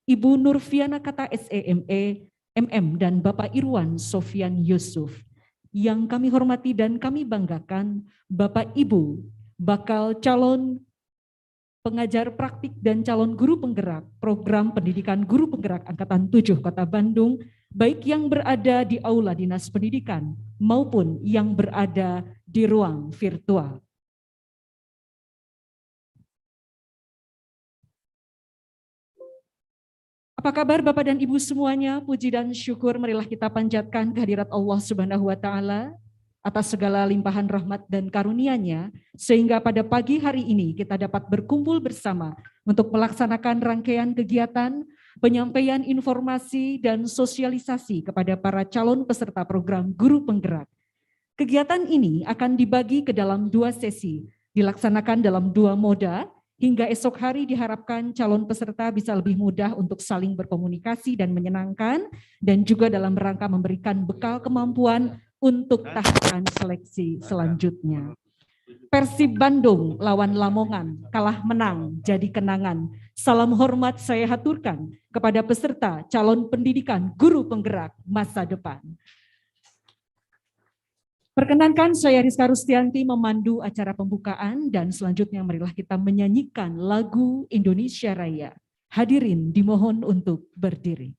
Ibu Nurfiana Kata SEME, MM, dan Bapak Irwan Sofian Yusuf. Yang kami hormati dan kami banggakan, Bapak Ibu, bakal calon pengajar praktik dan calon guru penggerak program pendidikan guru penggerak Angkatan 7 Kota Bandung, baik yang berada di Aula Dinas Pendidikan maupun yang berada di ruang virtual. Apa kabar Bapak dan Ibu semuanya? Puji dan syukur marilah kita panjatkan kehadirat Allah Subhanahu wa taala atas segala limpahan rahmat dan karunia-Nya sehingga pada pagi hari ini kita dapat berkumpul bersama untuk melaksanakan rangkaian kegiatan penyampaian informasi dan sosialisasi kepada para calon peserta program guru penggerak. Kegiatan ini akan dibagi ke dalam 2 sesi, dilaksanakan dalam 2 moda. Hingga esok hari diharapkan calon peserta bisa lebih mudah untuk saling berkomunikasi dan menyenangkan, dan juga dalam rangka memberikan bekal kemampuan untuk tahapan seleksi selanjutnya. Persib Bandung lawan Lamongan, kalah menang jadi kenangan. Salam hormat saya haturkan kepada peserta calon pendidikan guru penggerak masa depan. Perkenankan saya Rizka Rustianti memandu acara pembukaan dan selanjutnya marilah kita menyanyikan lagu Indonesia Raya. Hadirin dimohon untuk berdiri.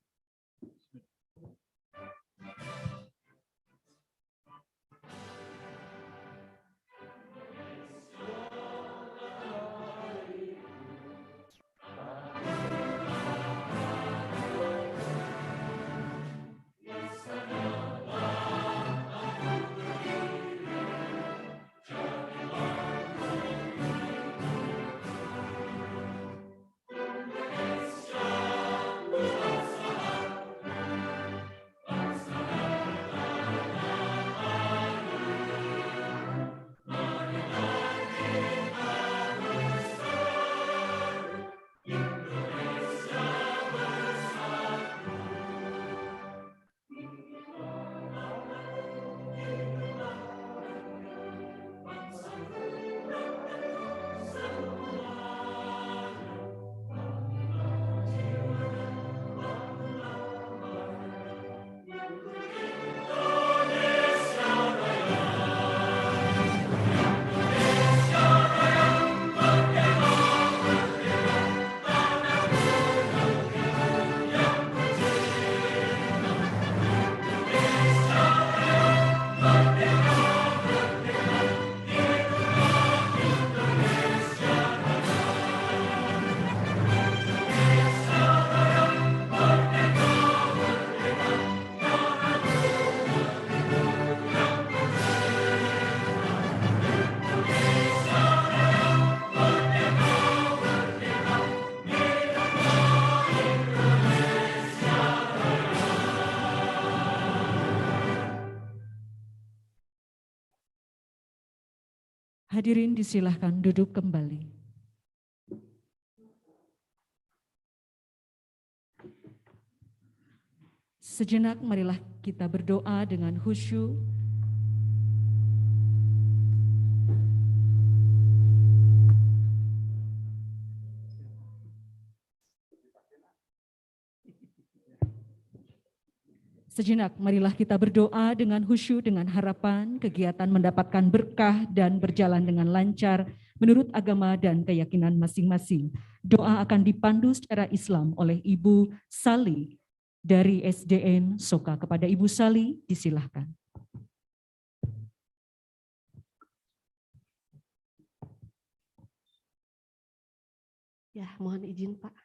Hadirin disilahkan duduk kembali. Sejenak marilah kita berdoa dengan khusyuk. Sejenak marilah kita berdoa dengan khusyuk dengan harapan kegiatan mendapatkan berkah dan berjalan dengan lancar menurut agama dan keyakinan masing-masing. Doa akan dipandu secara Islam oleh Ibu Sali dari SDN Soka. Kepada Ibu Sali disilahkan. Ya, mohon izin Pak.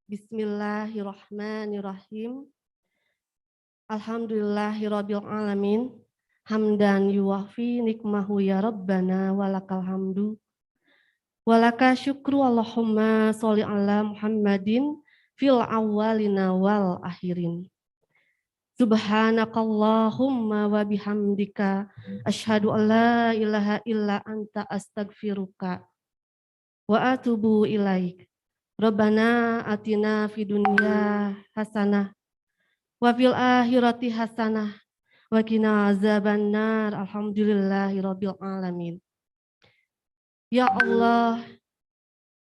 Bismillahirrahmanirrahim. Alhamdulillahirabbil alamin. Hamdan yuwafi nikmahu ya Rabbana walakal hamdu. Walaka syukru Allahumma sholli ala Muhammadin fil awwalina wal akhirin. Subhanakallahumma wa bihamdika asyhadu an la ilaha illa anta astaghfiruka wa atubu ilaik. Rabbana atina fid dunya hasanah wa fil akhirati hasanah wa qina azabannar. Alhamdulillahirabbil alamin. Ya Allah,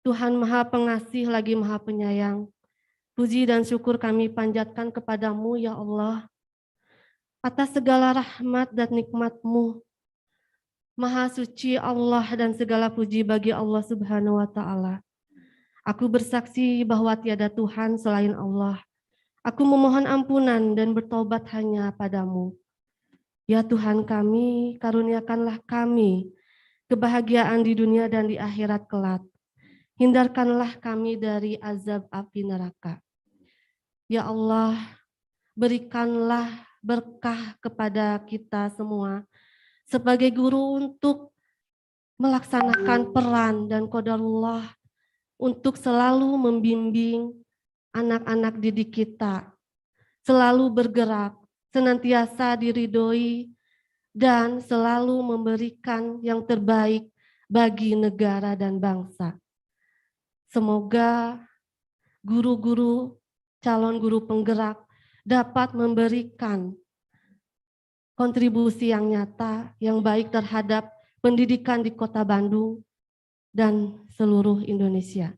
Tuhan Maha Pengasih lagi Maha Penyayang. Puji dan syukur kami panjatkan kepadamu ya Allah, atas segala rahmat dan nikmat-Mu. Maha suci Allah dan segala puji bagi Allah Subhanahu wa Ta'ala. Aku bersaksi bahwa tiada Tuhan selain Allah. Aku memohon ampunan dan bertobat hanya padamu. Ya Tuhan kami, karuniakanlah kami kebahagiaan di dunia dan di akhirat kelak. Hindarkanlah kami dari azab api neraka. Ya Allah, berikanlah berkah kepada kita semua sebagai guru untuk melaksanakan peran dan qadarullah untuk selalu membimbing anak-anak didik kita, selalu bergerak, senantiasa diridhoi, dan selalu memberikan yang terbaik bagi negara dan bangsa. Semoga guru-guru, calon guru penggerak dapat memberikan kontribusi yang nyata, yang baik terhadap pendidikan di Kota Bandung dan seluruh Indonesia.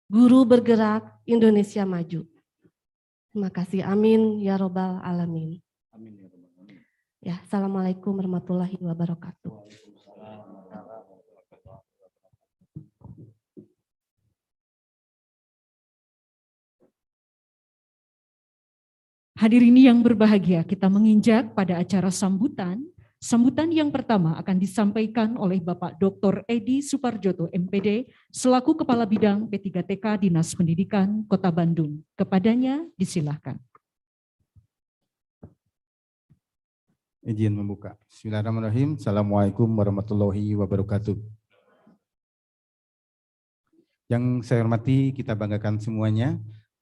Guru bergerak, Indonesia maju. Terima kasih. Amin ya robbal alamin. Amin ya rabbal alamin. Ya, assalamualaikum warahmatullahi wabarakatuh. Hadirin yang berbahagia, kita menginjak pada acara sambutan. Sambutan yang pertama akan disampaikan oleh Bapak Dr. Edi Suparjoto, MPD, selaku Kepala Bidang P3TK Dinas Pendidikan Kota Bandung. Kepadanya disilahkan. Izin membuka. Bismillahirrahmanirrahim. Assalamualaikum warahmatullahi wabarakatuh. Yang saya hormati, kita banggakan semuanya,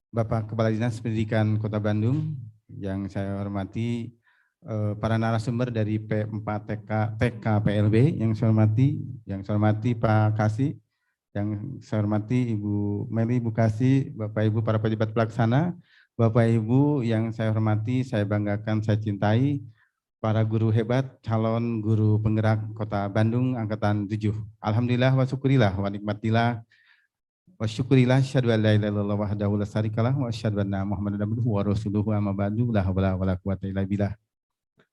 Bapak Kepala Dinas Pendidikan Kota Bandung, yang saya hormati para narasumber dari P4TK PLB, yang saya hormati Pak Kasih, yang saya hormati Ibu Meli, Ibu Kasih, Bapak Ibu para pejabat pelaksana, Bapak Ibu yang saya hormati, saya banggakan, saya cintai, para guru hebat, calon guru penggerak Kota Bandung Angkatan 7. Alhamdulillah wa syukurillah wa nikmatillah wa syukurillah asyhadu an la ilaha illallah wahdahu la syarikalah wa asyhadu anna Muhammadan abduhu wa rasuluhu amma ba'du la haula wala quwwata illa billah.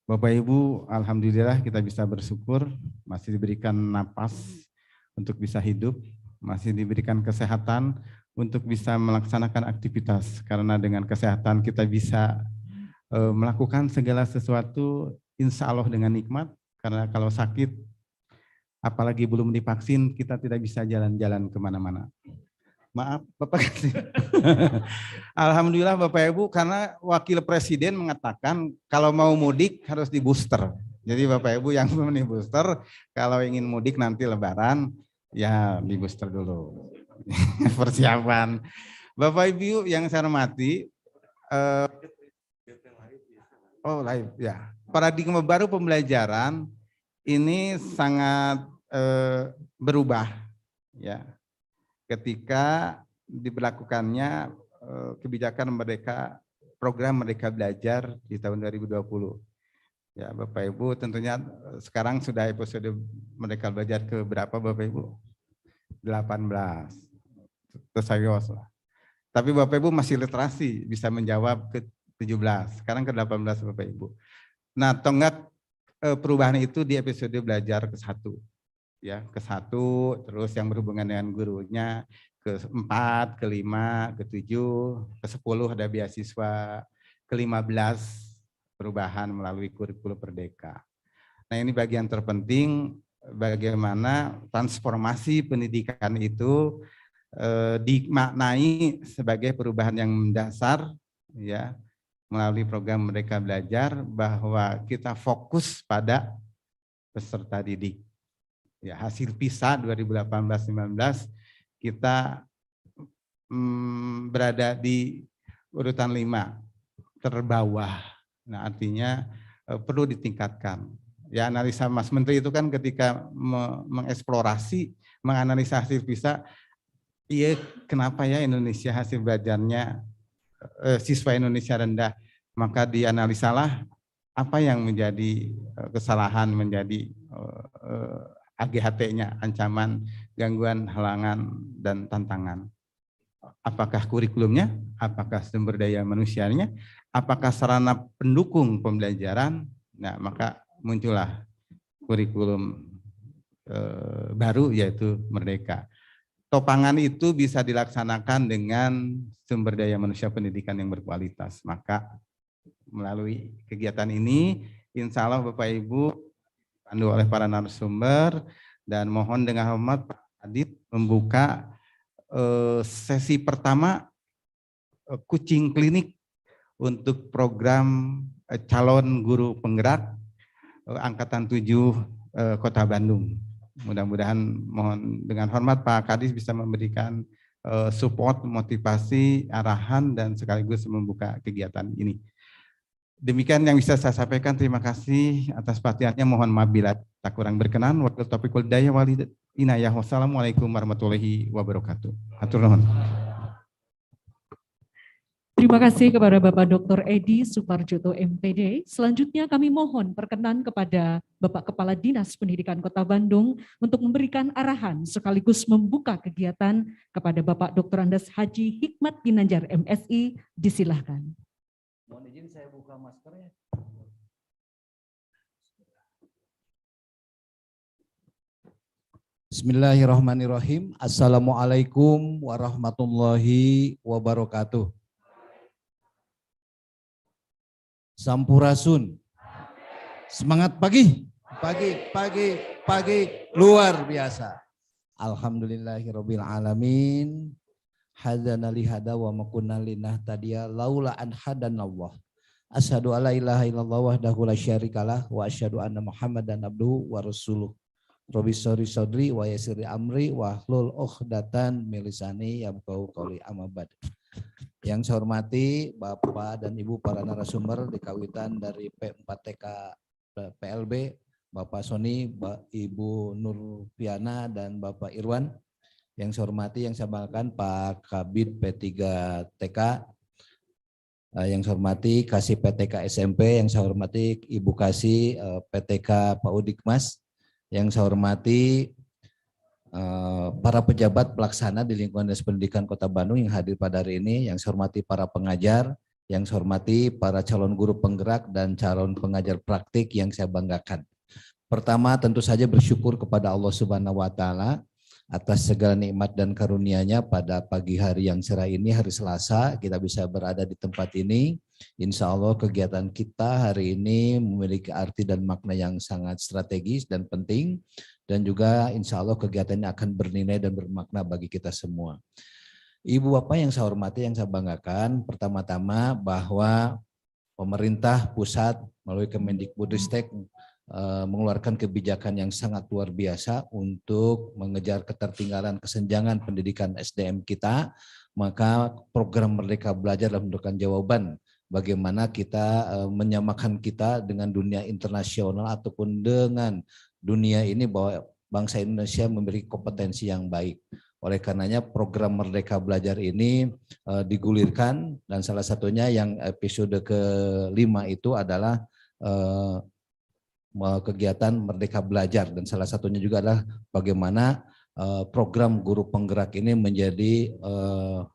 Bapak Ibu, alhamdulillah kita bisa bersyukur masih diberikan napas untuk bisa hidup, masih diberikan kesehatan untuk bisa melaksanakan aktivitas, karena dengan kesehatan kita bisa melakukan segala sesuatu insya Allah dengan nikmat, karena kalau sakit apalagi belum divaksin kita tidak bisa jalan-jalan kemana-mana. Maaf Bapak Kasih. Alhamdulillah Bapak Ibu, karena Wakil Presiden mengatakan kalau mau mudik harus di booster. Jadi Bapak Ibu yang belum di booster, kalau ingin mudik nanti Lebaran, ya di booster dulu. Persiapan. Bapak Ibu yang saya hormati, live ya. Paradigma baru pembelajaran ini sangat berubah, ya. Ketika diberlakukannya kebijakan program Merdeka Belajar di tahun 2020. Ya Bapak Ibu, tentunya sekarang sudah episode Merdeka Belajar ke berapa Bapak Ibu? 18. Tersayos lah. Tapi Bapak Ibu masih literasi, bisa menjawab ke 17. Sekarang ke 18 Bapak Ibu. Nah, tonggak perubahan itu di episode belajar ke-1. Ya, ke-1, terus yang berhubungan dengan gurunya, ke-4, ke-5, ke-7, ke-10 ada beasiswa, ke-15 perubahan melalui kurikulum Merdeka. Nah, ini bagian terpenting bagaimana transformasi pendidikan itu dimaknai sebagai perubahan yang mendasar, ya, melalui program Merdeka Belajar, bahwa kita fokus pada peserta didik. Ya, hasil PISA 2018-19 kita berada di urutan 5 terbawah. Nah, artinya perlu ditingkatkan. Ya, analisa Mas Menteri itu kan ketika mengeksplorasi, menganalisa hasil PISA, iya kenapa ya Indonesia hasil belajarnya siswa Indonesia rendah, maka dianalisalah apa yang menjadi kesalahan, menjadi AGHT-nya, ancaman gangguan, halangan, dan tantangan. Apakah kurikulumnya, apakah sumber daya manusianya, apakah sarana pendukung pembelajaran. Nah, maka muncullah kurikulum baru, yaitu Merdeka. Topangan itu bisa dilaksanakan dengan sumber daya manusia pendidikan yang berkualitas. Maka melalui kegiatan ini, insya Allah Bapak Ibu dipandu oleh para narasumber, dan mohon dengan hormat Pak Adit membuka sesi pertama coaching klinik untuk program calon guru penggerak Angkatan 7 Kota Bandung. Mudah-mudahan, mohon dengan hormat Pak Kadis bisa memberikan support, motivasi, arahan, dan sekaligus membuka kegiatan ini. Demikian yang bisa saya sampaikan. Terima kasih atas perhatiannya. Mohon maaf bila tak kurang berkenan. Wakil taufiq wal hidayah wal inayah. Wassalamualaikum warahmatullahi wabarakatuh. Hatur nuhun. Terima kasih kepada Bapak Dr. Edi Suparjoto MPD. Selanjutnya kami mohon perkenan kepada Bapak Kepala Dinas Pendidikan Kota Bandung untuk memberikan arahan sekaligus membuka kegiatan kepada Bapak Dr. Andes Haji Hikmat Ginanjar MSI. Disilahkan. Mohon izin saya buka maskernya. Bismillahirrahmanirrahim. Assalamualaikum warahmatullahi wabarakatuh. Sampurasun. Semangat pagi. Pagi luar biasa. Alhamdulillahirabbil alamin. Hadana li hada wa ma kunna linahtadiya laula an hadanallah. Asyhadu alla ilaha illallah wahdahu la syarikalah wa asyhadu anna Muhammadan abduhu wa rasuluh. Rabbi shrah sadri wa yassir amri wa hlul 'uqdatam min lisani yafqahu qouli. Amma ba'd. Yang saya hormati Bapak dan Ibu para narasumber di kawitan dari P4TK PLB, Bapak Sony, Ibu Nurpiana, dan Bapak Irwan. Yang saya hormati, yang saya banggakan Pak Kabid P3TK, yang saya hormati Kasih PTK SMP, yang saya hormati Ibu Kasih PTK Pak Udikmas, yang saya hormati para pejabat pelaksana di lingkungan Dinas Pendidikan Kota Bandung yang hadir pada hari ini, yang saya hormati para pengajar, yang saya hormati para calon guru penggerak dan calon pengajar praktik yang saya banggakan. Pertama, tentu saja bersyukur kepada Allah Subhanahu wa Ta'ala atas segala nikmat dan karunia-Nya pada pagi hari yang cerah ini, hari Selasa, kita bisa berada di tempat ini. Insya Allah kegiatan kita hari ini memiliki arti dan makna yang sangat strategis dan penting, dan juga insya Allah kegiatannya akan bernilai dan bermakna bagi kita semua. Ibu Bapak yang saya hormati, yang saya banggakan, pertama-tama bahwa pemerintah pusat melalui Kemendikbudristek mengeluarkan kebijakan yang sangat luar biasa untuk mengejar ketertinggalan kesenjangan pendidikan SDM kita. Maka program Merdeka Belajar dalam memberikan jawaban bagaimana kita menyamakan kita dengan dunia internasional ataupun dengan dunia ini, bahwa bangsa Indonesia memiliki kompetensi yang baik. Oleh karenanya program Merdeka Belajar ini digulirkan, dan salah satunya yang episode ke-5 itu adalah kegiatan Merdeka Belajar, dan salah satunya juga adalah bagaimana program guru penggerak ini menjadi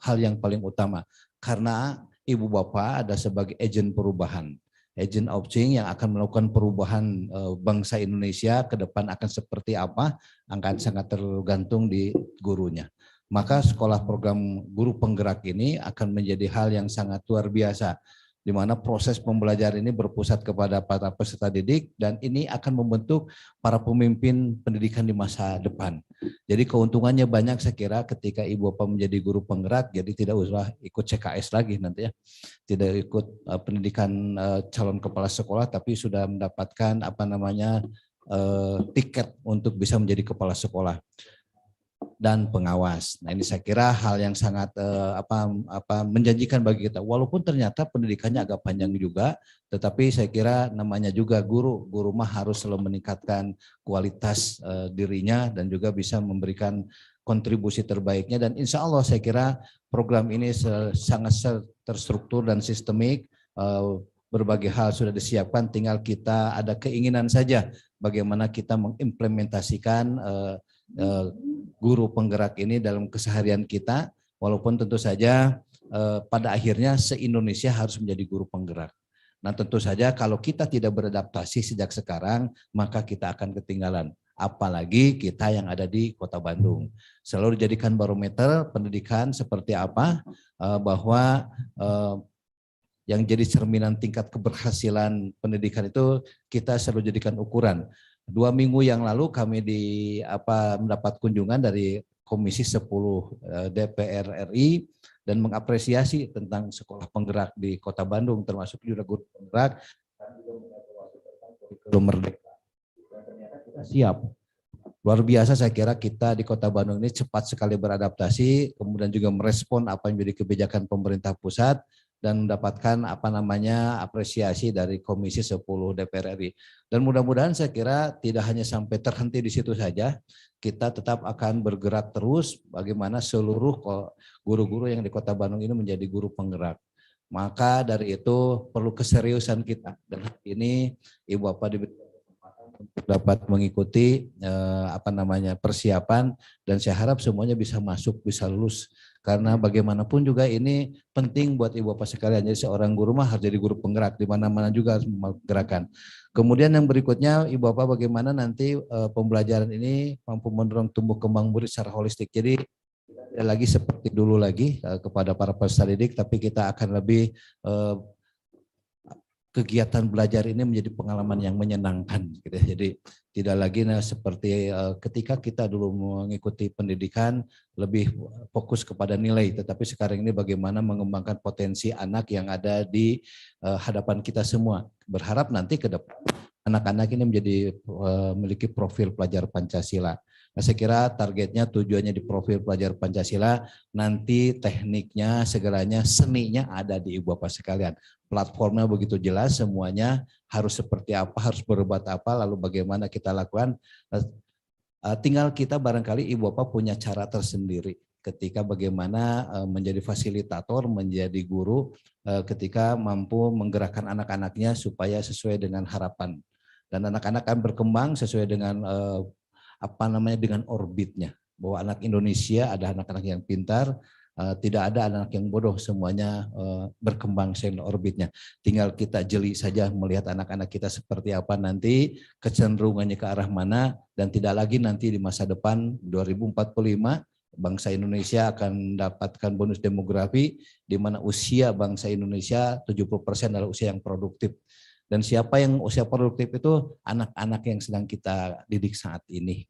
hal yang paling utama, karena Ibu Bapak ada sebagai agen perubahan, agent of change yang akan melakukan perubahan bangsa Indonesia ke depan akan seperti apa, akan sangat tergantung di gurunya. Maka sekolah program guru penggerak ini akan menjadi hal yang sangat luar biasa, di mana proses pembelajaran ini berpusat kepada para peserta didik, dan ini akan membentuk para pemimpin pendidikan di masa depan. Jadi keuntungannya banyak saya kira ketika Ibu Bapak menjadi guru penggerak, jadi tidak usah ikut CKS lagi nanti ya, tidak ikut pendidikan calon kepala sekolah, tapi sudah mendapatkan tiket untuk bisa menjadi kepala sekolah dan pengawas. Nah, ini saya kira hal yang sangat menjanjikan bagi kita. Walaupun ternyata pendidikannya agak panjang juga, tetapi saya kira namanya juga guru mah harus selalu meningkatkan kualitas dirinya dan juga bisa memberikan kontribusi terbaiknya. Dan insya Allah saya kira program ini sangat terstruktur dan sistemik. Berbagai hal sudah disiapkan, tinggal kita ada keinginan saja bagaimana kita mengimplementasikan guru penggerak ini dalam keseharian kita, walaupun tentu saja pada akhirnya se-Indonesia harus menjadi guru penggerak. Nah tentu saja kalau kita tidak beradaptasi sejak sekarang, maka kita akan ketinggalan. Apalagi kita yang ada di Kota Bandung. Selalu dijadikan barometer pendidikan seperti apa, bahwa yang jadi cerminan tingkat keberhasilan pendidikan itu kita selalu jadikan ukuran. 2 minggu yang lalu kami mendapat kunjungan dari Komisi 10 DPR RI dan mengapresiasi tentang sekolah penggerak di Kota Bandung, termasuk juga guru penggerak dan juga mengevaluasi tentang kurikulum Merdeka. Dan ternyata kita siap. Luar biasa saya kira kita di Kota Bandung ini cepat sekali beradaptasi, kemudian juga merespon apa yang menjadi kebijakan pemerintah pusat dan mendapatkan apresiasi dari Komisi 10 DPR RI. Dan mudah-mudahan saya kira tidak hanya sampai terhenti di situ saja, kita tetap akan bergerak terus bagaimana seluruh guru-guru yang di Kota Bandung ini menjadi guru penggerak. Maka dari itu perlu keseriusan kita. Dan hari ini Ibu Bapak diberikan kesempatan untuk dapat mengikuti persiapan, dan saya harap semuanya bisa masuk, bisa lulus. Karena bagaimanapun juga ini penting buat Ibu Bapak sekalian. Jadi seorang guru mah harus jadi guru penggerak, di mana-mana juga harus menggerakkan. Kemudian yang berikutnya Ibu Bapak bagaimana nanti pembelajaran ini mampu mendorong tumbuh kembang murid secara holistik. Jadi tidak lagi seperti dulu lagi kepada para peserta didik, tapi kita akan lebih kegiatan belajar ini menjadi pengalaman yang menyenangkan gitu ya. Jadi tidak lagi seperti ketika kita dulu mengikuti pendidikan lebih fokus kepada nilai, tetapi sekarang ini bagaimana mengembangkan potensi anak yang ada di hadapan kita semua. Berharap nanti ke depan anak-anak ini menjadi memiliki profil pelajar Pancasila. Nah, saya kira targetnya, tujuannya di profil pelajar Pancasila, nanti tekniknya, segalanya, seninya ada di Ibu Bapak sekalian. Platformnya begitu jelas, semuanya harus seperti apa, harus berbuat apa, lalu bagaimana kita lakukan. Tinggal kita barangkali Ibu Bapak punya cara tersendiri ketika bagaimana menjadi fasilitator, menjadi guru, ketika mampu menggerakkan anak-anaknya supaya sesuai dengan harapan. Dan anak-anak akan berkembang sesuai dengan dengan orbitnya, bahwa anak Indonesia ada anak-anak yang pintar, tidak ada anak yang bodoh, semuanya berkembang sesuai orbitnya. Tinggal kita jeli saja melihat anak-anak kita seperti apa nanti, kecenderungannya ke arah mana, dan tidak lagi nanti di masa depan 2045 bangsa Indonesia akan mendapatkan bonus demografi, di mana usia bangsa Indonesia 70% adalah usia yang produktif. Dan siapa yang usia produktif itu anak-anak yang sedang kita didik saat ini.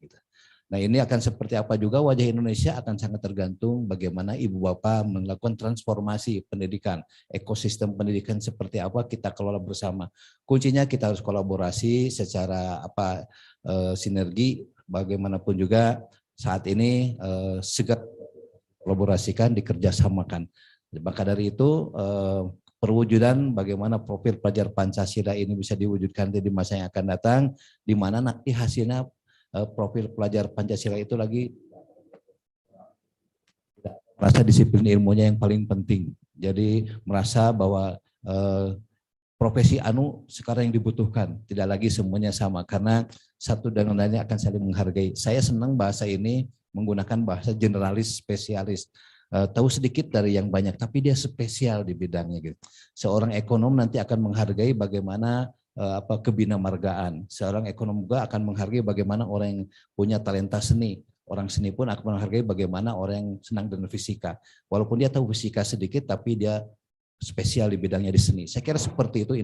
Nah ini akan seperti apa juga wajah Indonesia akan sangat tergantung bagaimana Ibu Bapak melakukan transformasi pendidikan, ekosistem pendidikan seperti apa kita kelola bersama. Kuncinya kita harus kolaborasi secara sinergi, bagaimanapun juga saat ini segera kolaborasikan, dikerjasamakan. Maka dari itu perwujudan bagaimana profil pelajar Pancasila ini bisa diwujudkan di masa yang akan datang, di mana nanti hasilnya profil pelajar Pancasila itu lagi merasa disiplin ilmunya yang paling penting. Jadi merasa bahwa profesi anu sekarang yang dibutuhkan, tidak lagi semuanya sama, karena satu dan lainnya akan saling menghargai. Saya senang bahasa ini menggunakan bahasa generalis spesialis. Tahu sedikit dari yang banyak, tapi dia spesial di bidangnya gitu. Seorang ekonom nanti akan menghargai bagaimana kebinamargaan. Seorang ekonom juga akan menghargai bagaimana orang yang punya talenta seni. Orang seni pun akan menghargai bagaimana orang yang senang dengan fisika. Walaupun dia tahu fisika sedikit, tapi dia spesial di bidangnya di seni. Saya kira seperti itu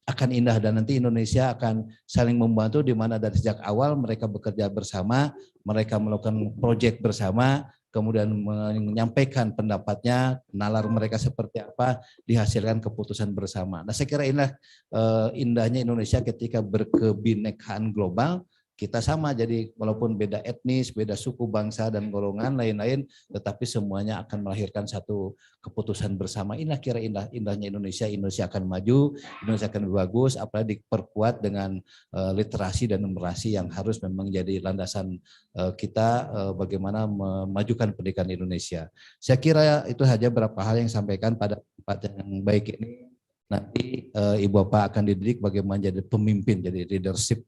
akan indah, dan nanti Indonesia akan saling membantu, di mana dari sejak awal mereka bekerja bersama, mereka melakukan proyek bersama, kemudian menyampaikan pendapatnya, nalar mereka seperti apa, dihasilkan keputusan bersama. Nah saya kira inilah indahnya Indonesia ketika berkebinekaan global, kita sama, jadi walaupun beda etnis, beda suku, bangsa, dan golongan lain-lain, tetapi semuanya akan melahirkan satu keputusan bersama. Inilah kira indahnya Indonesia. Indonesia akan maju, Indonesia akan bagus, apalagi diperkuat dengan literasi dan numerasi yang harus memang jadi landasan kita bagaimana memajukan pendidikan Indonesia. Saya kira itu saja beberapa hal yang sampaikan pada tempat yang baik ini. Nanti Ibu Bapak akan dididik bagaimana jadi pemimpin, jadi leadership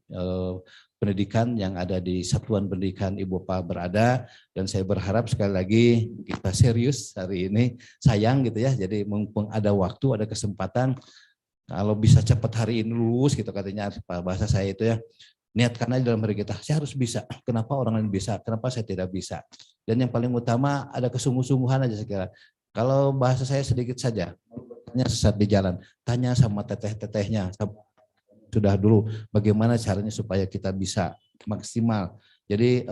pendidikan yang ada di satuan pendidikan Ibu Bapak berada. Dan saya berharap sekali lagi kita serius hari ini, sayang gitu ya, jadi mumpung ada waktu, ada kesempatan, kalau bisa cepat hari ini lulus gitu katanya bahasa saya itu ya, niatkan aja dalam diri kita, saya harus bisa, kenapa orang lain bisa, kenapa saya tidak bisa. Dan yang paling utama ada kesungguh-sungguhan aja segala. Kalau bahasa saya sedikit saja, tanya sesat di jalan, tanya sama teteh-tetehnya, sudah dulu bagaimana caranya supaya kita bisa maksimal. Jadi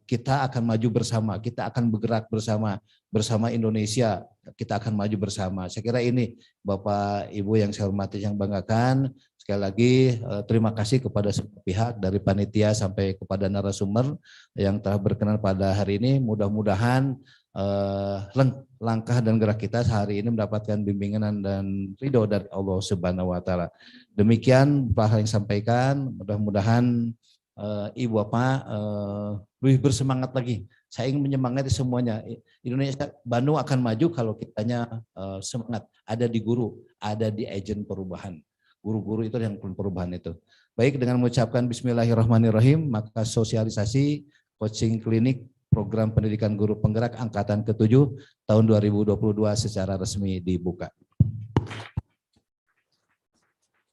kita akan maju bersama, kita akan bergerak bersama Indonesia, kita akan maju bersama. Saya kira ini Bapak Ibu yang saya hormati, yang banggakan. Sekali lagi terima kasih kepada semua pihak dari panitia sampai kepada narasumber yang telah berkenan pada hari ini. Mudah-mudahan langkah dan gerak kita hari ini mendapatkan bimbingan dan ridho dari Allah Subhanahu wa taala. Demikian Pak yang sampaikan, mudah-mudahan Ibu Bapak lebih bersemangat lagi. Saya ingin menyemangati semuanya. Indonesia, Bandung akan maju kalau kitanya semangat. Ada di guru, ada di agen perubahan. Guru-guru itu yang perubahan itu. Baik, dengan mengucapkan Bismillahirrahmanirrahim, maka sosialisasi coaching klinik program pendidikan guru penggerak angkatan ke-7 tahun 2022 secara resmi dibuka.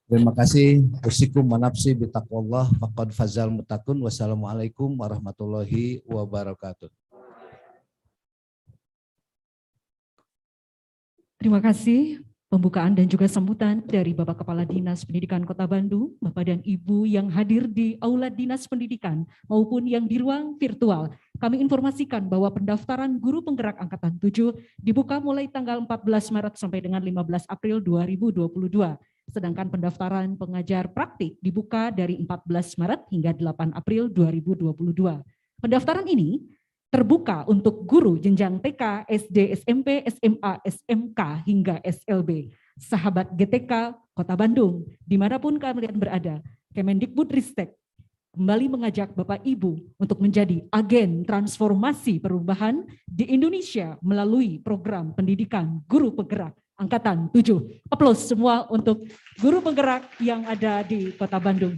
Terima kasih. Usikum manapsi bitaqwallah faqad fazal mutakun. Wassalamualaikum warahmatullahi wabarakatuh. Terima kasih pembukaan dan juga sambutan dari Bapak Kepala Dinas Pendidikan Kota Bandung, Bapak dan Ibu yang hadir di Aula Dinas Pendidikan maupun yang di ruang virtual. Kami informasikan bahwa pendaftaran guru penggerak angkatan 7 dibuka mulai tanggal 14 Maret sampai dengan 15 April 2022. Sedangkan pendaftaran pengajar praktik dibuka dari 14 Maret hingga 8 April 2022. Pendaftaran ini terbuka untuk guru jenjang TK, SD, SMP, SMA, SMK, hingga SLB. Sahabat GTK Kota Bandung, dimanapun kalian berada, Kemendikbudristek kembali mengajak Bapak Ibu untuk menjadi agen transformasi perubahan di Indonesia melalui program pendidikan guru penggerak Angkatan 7. Aplaus semua untuk guru penggerak yang ada di Kota Bandung.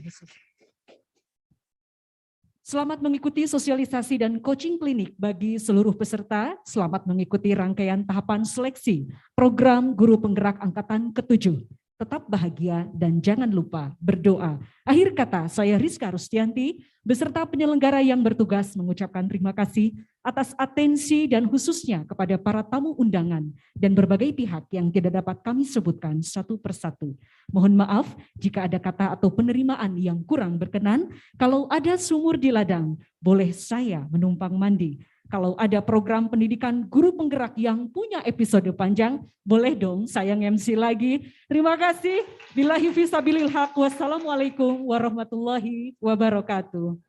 Selamat mengikuti sosialisasi dan coaching klinik bagi seluruh peserta. Selamat mengikuti rangkaian tahapan seleksi program guru penggerak angkatan ke-7. Tetap bahagia dan jangan lupa berdoa. Akhir kata, saya Rizka Rustianti, beserta penyelenggara yang bertugas mengucapkan terima kasih atas atensi dan khususnya kepada para tamu undangan dan berbagai pihak yang tidak dapat kami sebutkan satu persatu. Mohon maaf jika ada kata atau penerimaan yang kurang berkenan. Kalau ada sumur di ladang, boleh saya menumpang mandi. Kalau ada program pendidikan guru penggerak yang punya episode panjang, boleh dong saya MC lagi. Terima kasih. Billahi fisabilil haq. Wassalamualaikum warahmatullahi wabarakatuh.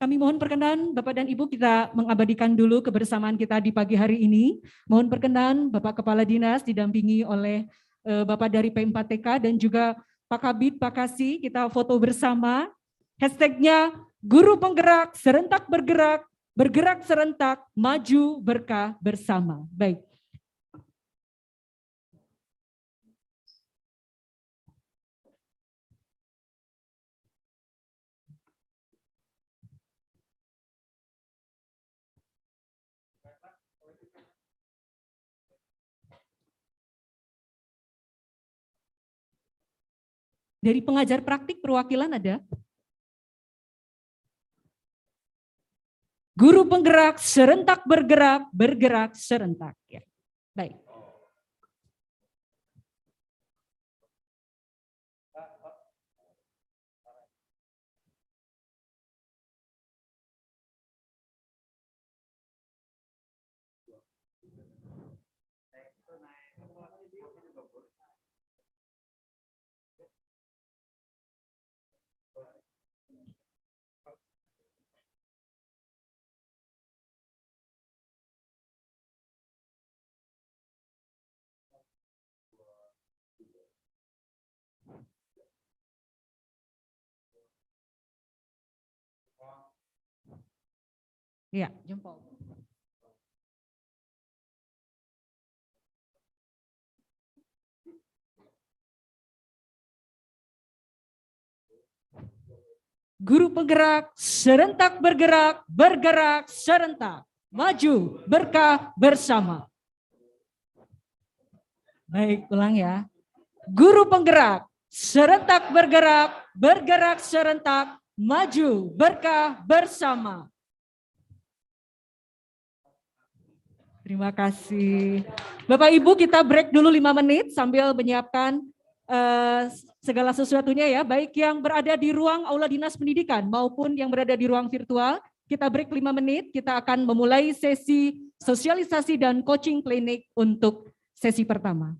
Kami mohon perkenan Bapak dan Ibu, kita mengabadikan dulu kebersamaan kita di pagi hari ini. Mohon perkenan Bapak Kepala Dinas didampingi oleh Bapak dari P4TK dan juga Pak Kabid, Pak Kasih, kita foto bersama. Hashtagnya guru penggerak serentak bergerak, bergerak serentak, maju berkah bersama. Baik. Dari pengajar praktik perwakilan ada? Guru penggerak serentak bergerak, bergerak serentak. Ya. Baik. Ya, jempol. Guru penggerak serentak bergerak, bergerak serentak. Maju, berkah bersama. Baik, ulang ya. Guru penggerak serentak bergerak, bergerak serentak. Maju, berkah bersama. Terima kasih. Bapak Ibu, kita break dulu 5 menit sambil menyiapkan segala sesuatunya ya, baik yang berada di ruang aula dinas pendidikan maupun yang berada di ruang virtual. Kita break 5 menit, kita akan memulai sesi sosialisasi dan coaching klinik untuk sesi pertama.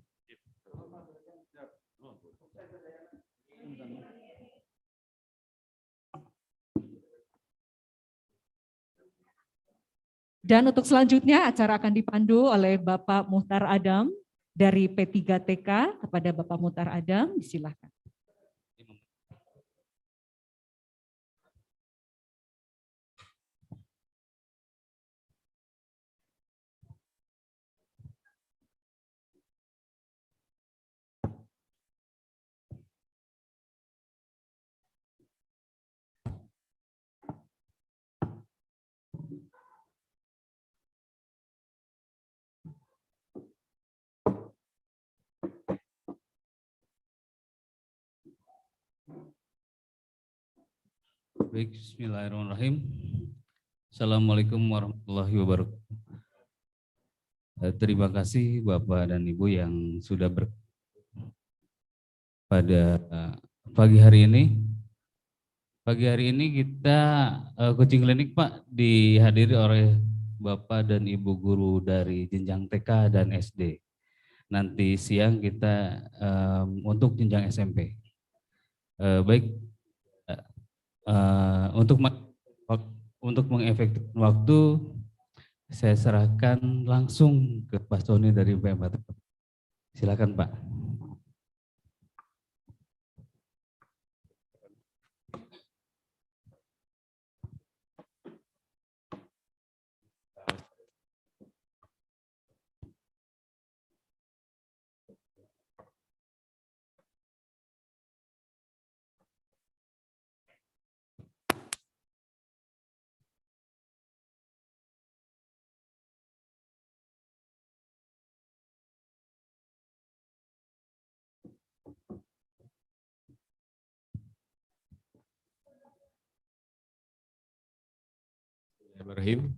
Dan untuk selanjutnya acara akan dipandu oleh Bapak Muhtar Adam dari P3TK. Kepada Bapak Muhtar Adam, silakan. Baik, bismillahirrahmanirrahim. Assalamualaikum warahmatullahi wabarakatuh. Terima kasih Bapak dan Ibu yang sudah pada pagi hari ini. Pagi hari ini kita coaching klinik Pak dihadiri oleh Bapak dan Ibu guru dari jenjang TK dan SD. Nanti siang kita untuk jenjang SMP. Baik. Untuk mengefektifkan waktu, saya serahkan langsung ke Pak Sony dari P4. Silakan Pak.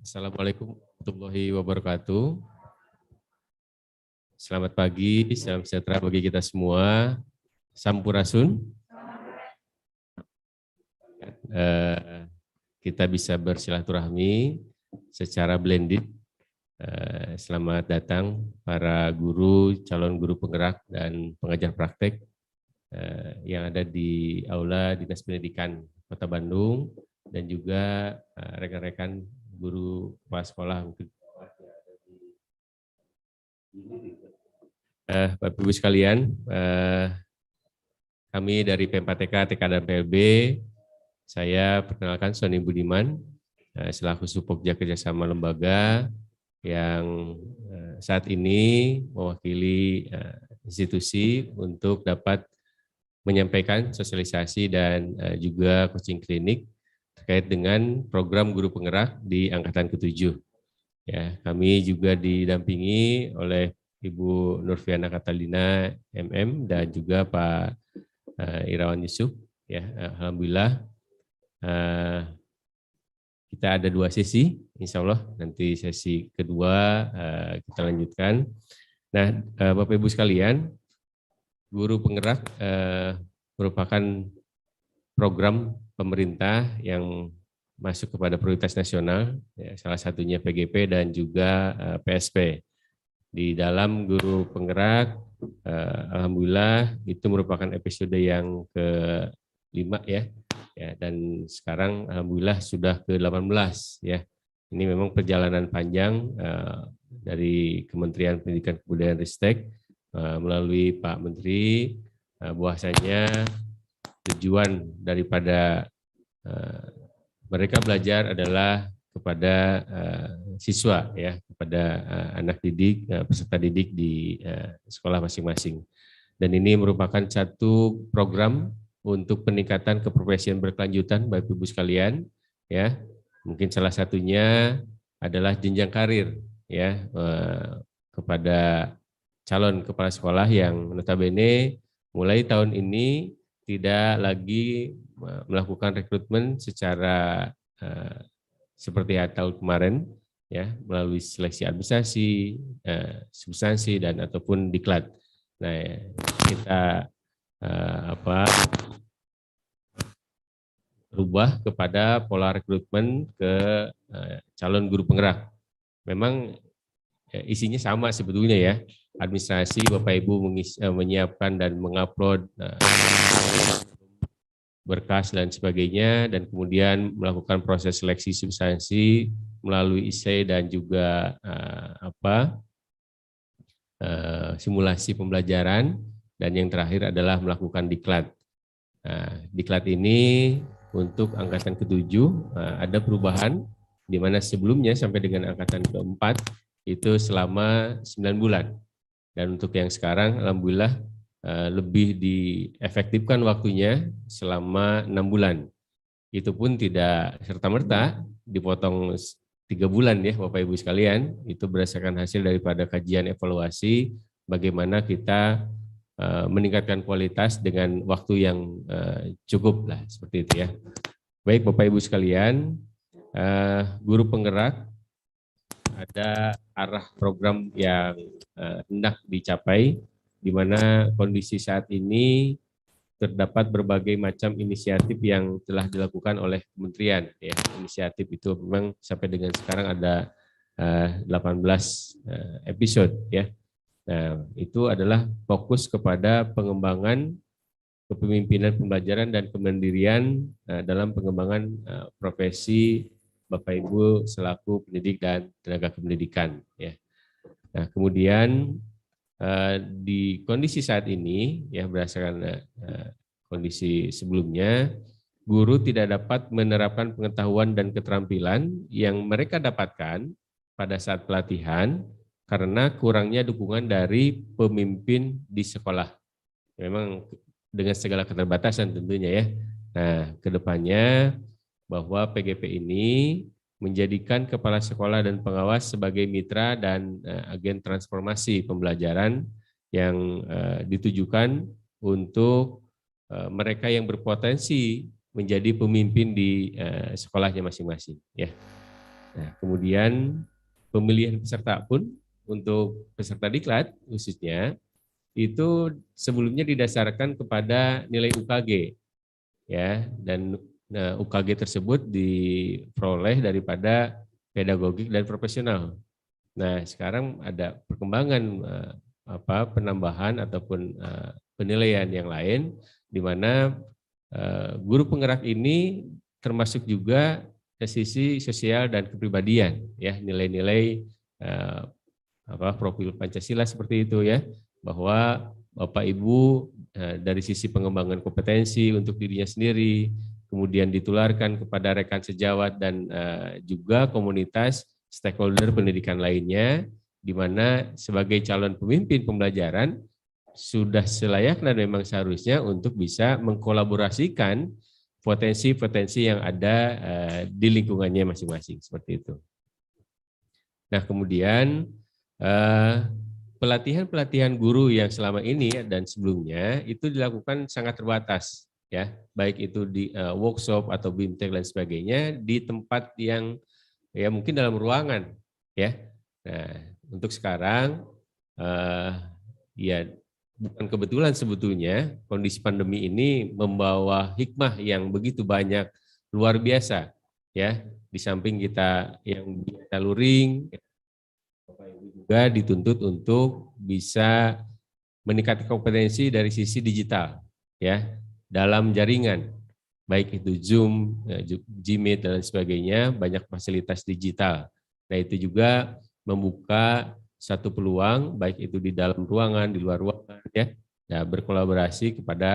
Assalamualaikum warahmatullahi wabarakatuh. Selamat pagi, salam sejahtera bagi kita semua. Sampurasun. Kita bisa bersilaturahmi secara blended. Selamat datang para guru, calon guru penggerak dan pengajar praktek yang ada di Aula Dinas Pendidikan Kota Bandung dan juga rekan-rekan guru kepala sekolah. Bapak Ibu sekalian, kami dari P4TK, TK dan PLB, saya perkenalkan Sony Budiman, selaku Supokja Kerjasama Lembaga yang saat ini mewakili institusi untuk dapat menyampaikan sosialisasi dan juga coaching klinik terkait dengan program guru penggerak di angkatan ke-7. Ya, kami juga didampingi oleh Ibu Nurfiana Katalina MM dan juga Pak Irawan Yusuf. Ya, alhamdulillah kita ada 2 sesi, insya Allah nanti sesi kedua kita lanjutkan. Nah, Bapak Ibu sekalian, guru penggerak merupakan program pemerintah yang masuk kepada prioritas nasional, ya, salah satunya PGP dan juga PSP. Di dalam guru penggerak, alhamdulillah itu merupakan episode yang ke-5 ya, dan sekarang alhamdulillah sudah ke-18 ya. Ini memang perjalanan panjang dari Kementerian Pendidikan Kebudayaan Ristek melalui Pak Menteri, bahwasanya tujuan daripada mereka belajar adalah kepada siswa ya, kepada anak didik, peserta didik di sekolah masing-masing. Dan ini merupakan satu program untuk peningkatan keprofesian berkelanjutan Bapak Ibu sekalian, ya. Mungkin salah satunya adalah jenjang karir, ya, kepada calon kepala sekolah yang notabene mulai tahun ini tidak lagi melakukan rekrutmen secara seperti tahun kemarin, ya, melalui seleksi administrasi, substansi dan ataupun diklat. Nah, kita rubah kepada pola rekrutmen ke calon guru penggerak. Memang isinya sama sebetulnya, ya. Administrasi Bapak Ibu menyiapkan dan mengupload berkas dan sebagainya, dan kemudian melakukan proses seleksi substansi melalui IC dan juga simulasi pembelajaran, dan yang terakhir adalah melakukan diklat. Diklat ini untuk angkatan ke-7 ada perubahan, di mana sebelumnya sampai dengan angkatan ke-4 itu selama 9 bulan. Dan untuk yang sekarang alhamdulillah lebih diefektifkan waktunya selama 6 bulan. Itu pun tidak serta-merta dipotong 3 bulan, ya Bapak Ibu sekalian. Itu berdasarkan hasil daripada kajian evaluasi bagaimana kita meningkatkan kualitas dengan waktu yang cukup lah, seperti itu, ya. Baik Bapak Ibu sekalian, guru penggerak ada arah program yang hendak dicapai, di mana kondisi saat ini terdapat berbagai macam inisiatif yang telah dilakukan oleh kementerian, ya. Inisiatif itu memang sampai dengan sekarang ada 18 episode, ya. Nah, itu adalah fokus kepada pengembangan kepemimpinan pembelajaran dan kemandirian dalam pengembangan profesi Bapak Ibu selaku pendidik dan tenaga kependidikan, ya. Nah, kemudian di kondisi saat ini, ya, berdasarkan kondisi sebelumnya, guru tidak dapat menerapkan pengetahuan dan keterampilan yang mereka dapatkan pada saat pelatihan karena kurangnya dukungan dari pemimpin di sekolah. Memang dengan segala keterbatasan tentunya, ya. Nah, kedepannya bahwa PGP ini menjadikan kepala sekolah dan pengawas sebagai mitra dan agen transformasi pembelajaran yang ditujukan untuk mereka yang berpotensi menjadi pemimpin di sekolahnya masing-masing, ya. Nah, kemudian pemilihan peserta pun untuk peserta diklat khususnya itu sebelumnya didasarkan kepada nilai UKG, ya, dan UKG tersebut diperoleh daripada pedagogik dan profesional. Nah, sekarang ada perkembangan penambahan ataupun penilaian yang lain, di mana guru penggerak ini termasuk juga ke sisi sosial dan kepribadian, ya, nilai-nilai profil Pancasila seperti itu, ya, bahwa Bapak Ibu dari sisi pengembangan kompetensi untuk dirinya sendiri, kemudian ditularkan kepada rekan sejawat dan juga komunitas stakeholder pendidikan lainnya, di mana sebagai calon pemimpin pembelajaran sudah selayaknya dan memang seharusnya untuk bisa mengkolaborasikan potensi-potensi yang ada di lingkungannya masing-masing, seperti itu. Nah, kemudian pelatihan-pelatihan guru yang selama ini dan sebelumnya itu dilakukan sangat terbatas, ya, baik itu di workshop atau BIMTEK dan sebagainya di tempat yang, ya, mungkin dalam ruangan, ya. Nah, untuk sekarang ya bukan kebetulan sebetulnya kondisi pandemi ini membawa hikmah yang begitu banyak, luar biasa, ya. Di samping kita yang biasa luring, juga dituntut untuk bisa meningkatkan kompetensi dari sisi digital, ya, dalam jaringan, baik itu Zoom, Gmeet dan sebagainya, banyak fasilitas digital. Nah, itu juga membuka satu peluang, baik itu di dalam ruangan, di luar ruangan, ya, nah, berkolaborasi kepada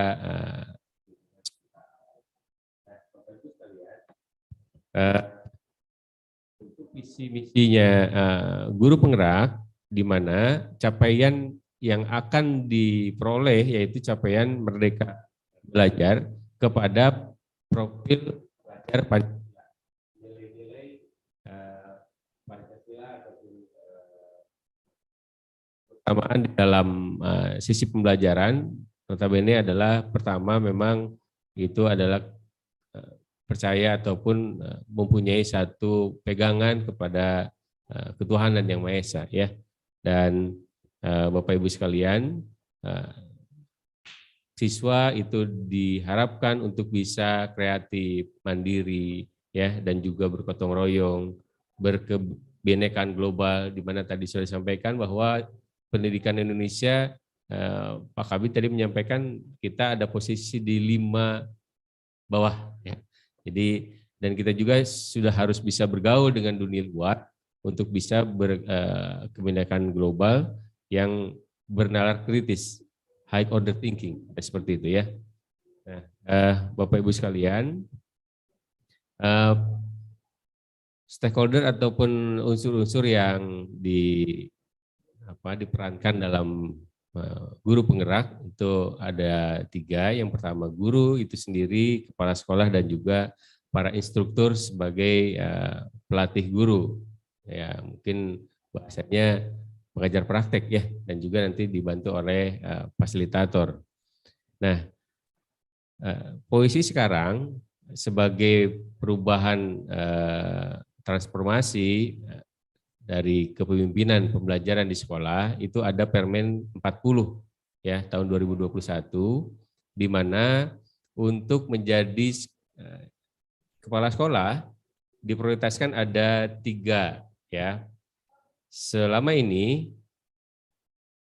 visi-misinya guru penggerak, di mana capaian yang akan diperoleh yaitu capaian merdeka belajar kepada profil pelajar Pancasila. Nilai-nilai Pancasila ataupun keutamaan di dalam sisi pembelajaran, notabene adalah pertama memang itu adalah percaya ataupun mempunyai satu pegangan kepada ketuhanan yang Maha Esa, ya. Dan Bapak Ibu sekalian, siswa itu diharapkan untuk bisa kreatif, mandiri, ya, dan juga bergotong royong, berkebinekaan global, di mana tadi sudah disampaikan bahwa pendidikan Indonesia, Pak Kabid tadi menyampaikan kita ada posisi di 5 bawah, ya. Jadi, dan kita juga sudah harus bisa bergaul dengan dunia luar untuk bisa berkebinekaan global yang bernalar kritis, high order thinking, seperti itu, ya. Nah, Bapak Ibu sekalian, stakeholder ataupun unsur-unsur yang diperankan dalam guru penggerak itu ada 3. Yang pertama guru itu sendiri, kepala sekolah, dan juga para instruktur sebagai pelatih guru. Ya, mungkin bahasanya pengajar praktek, ya, dan juga nanti dibantu oleh fasilitator. Nah, posisi sekarang sebagai perubahan transformasi dari kepemimpinan pembelajaran di sekolah itu ada Permen 40, ya, tahun 2021, di mana untuk menjadi kepala sekolah diprioritaskan ada 3, ya. Selama ini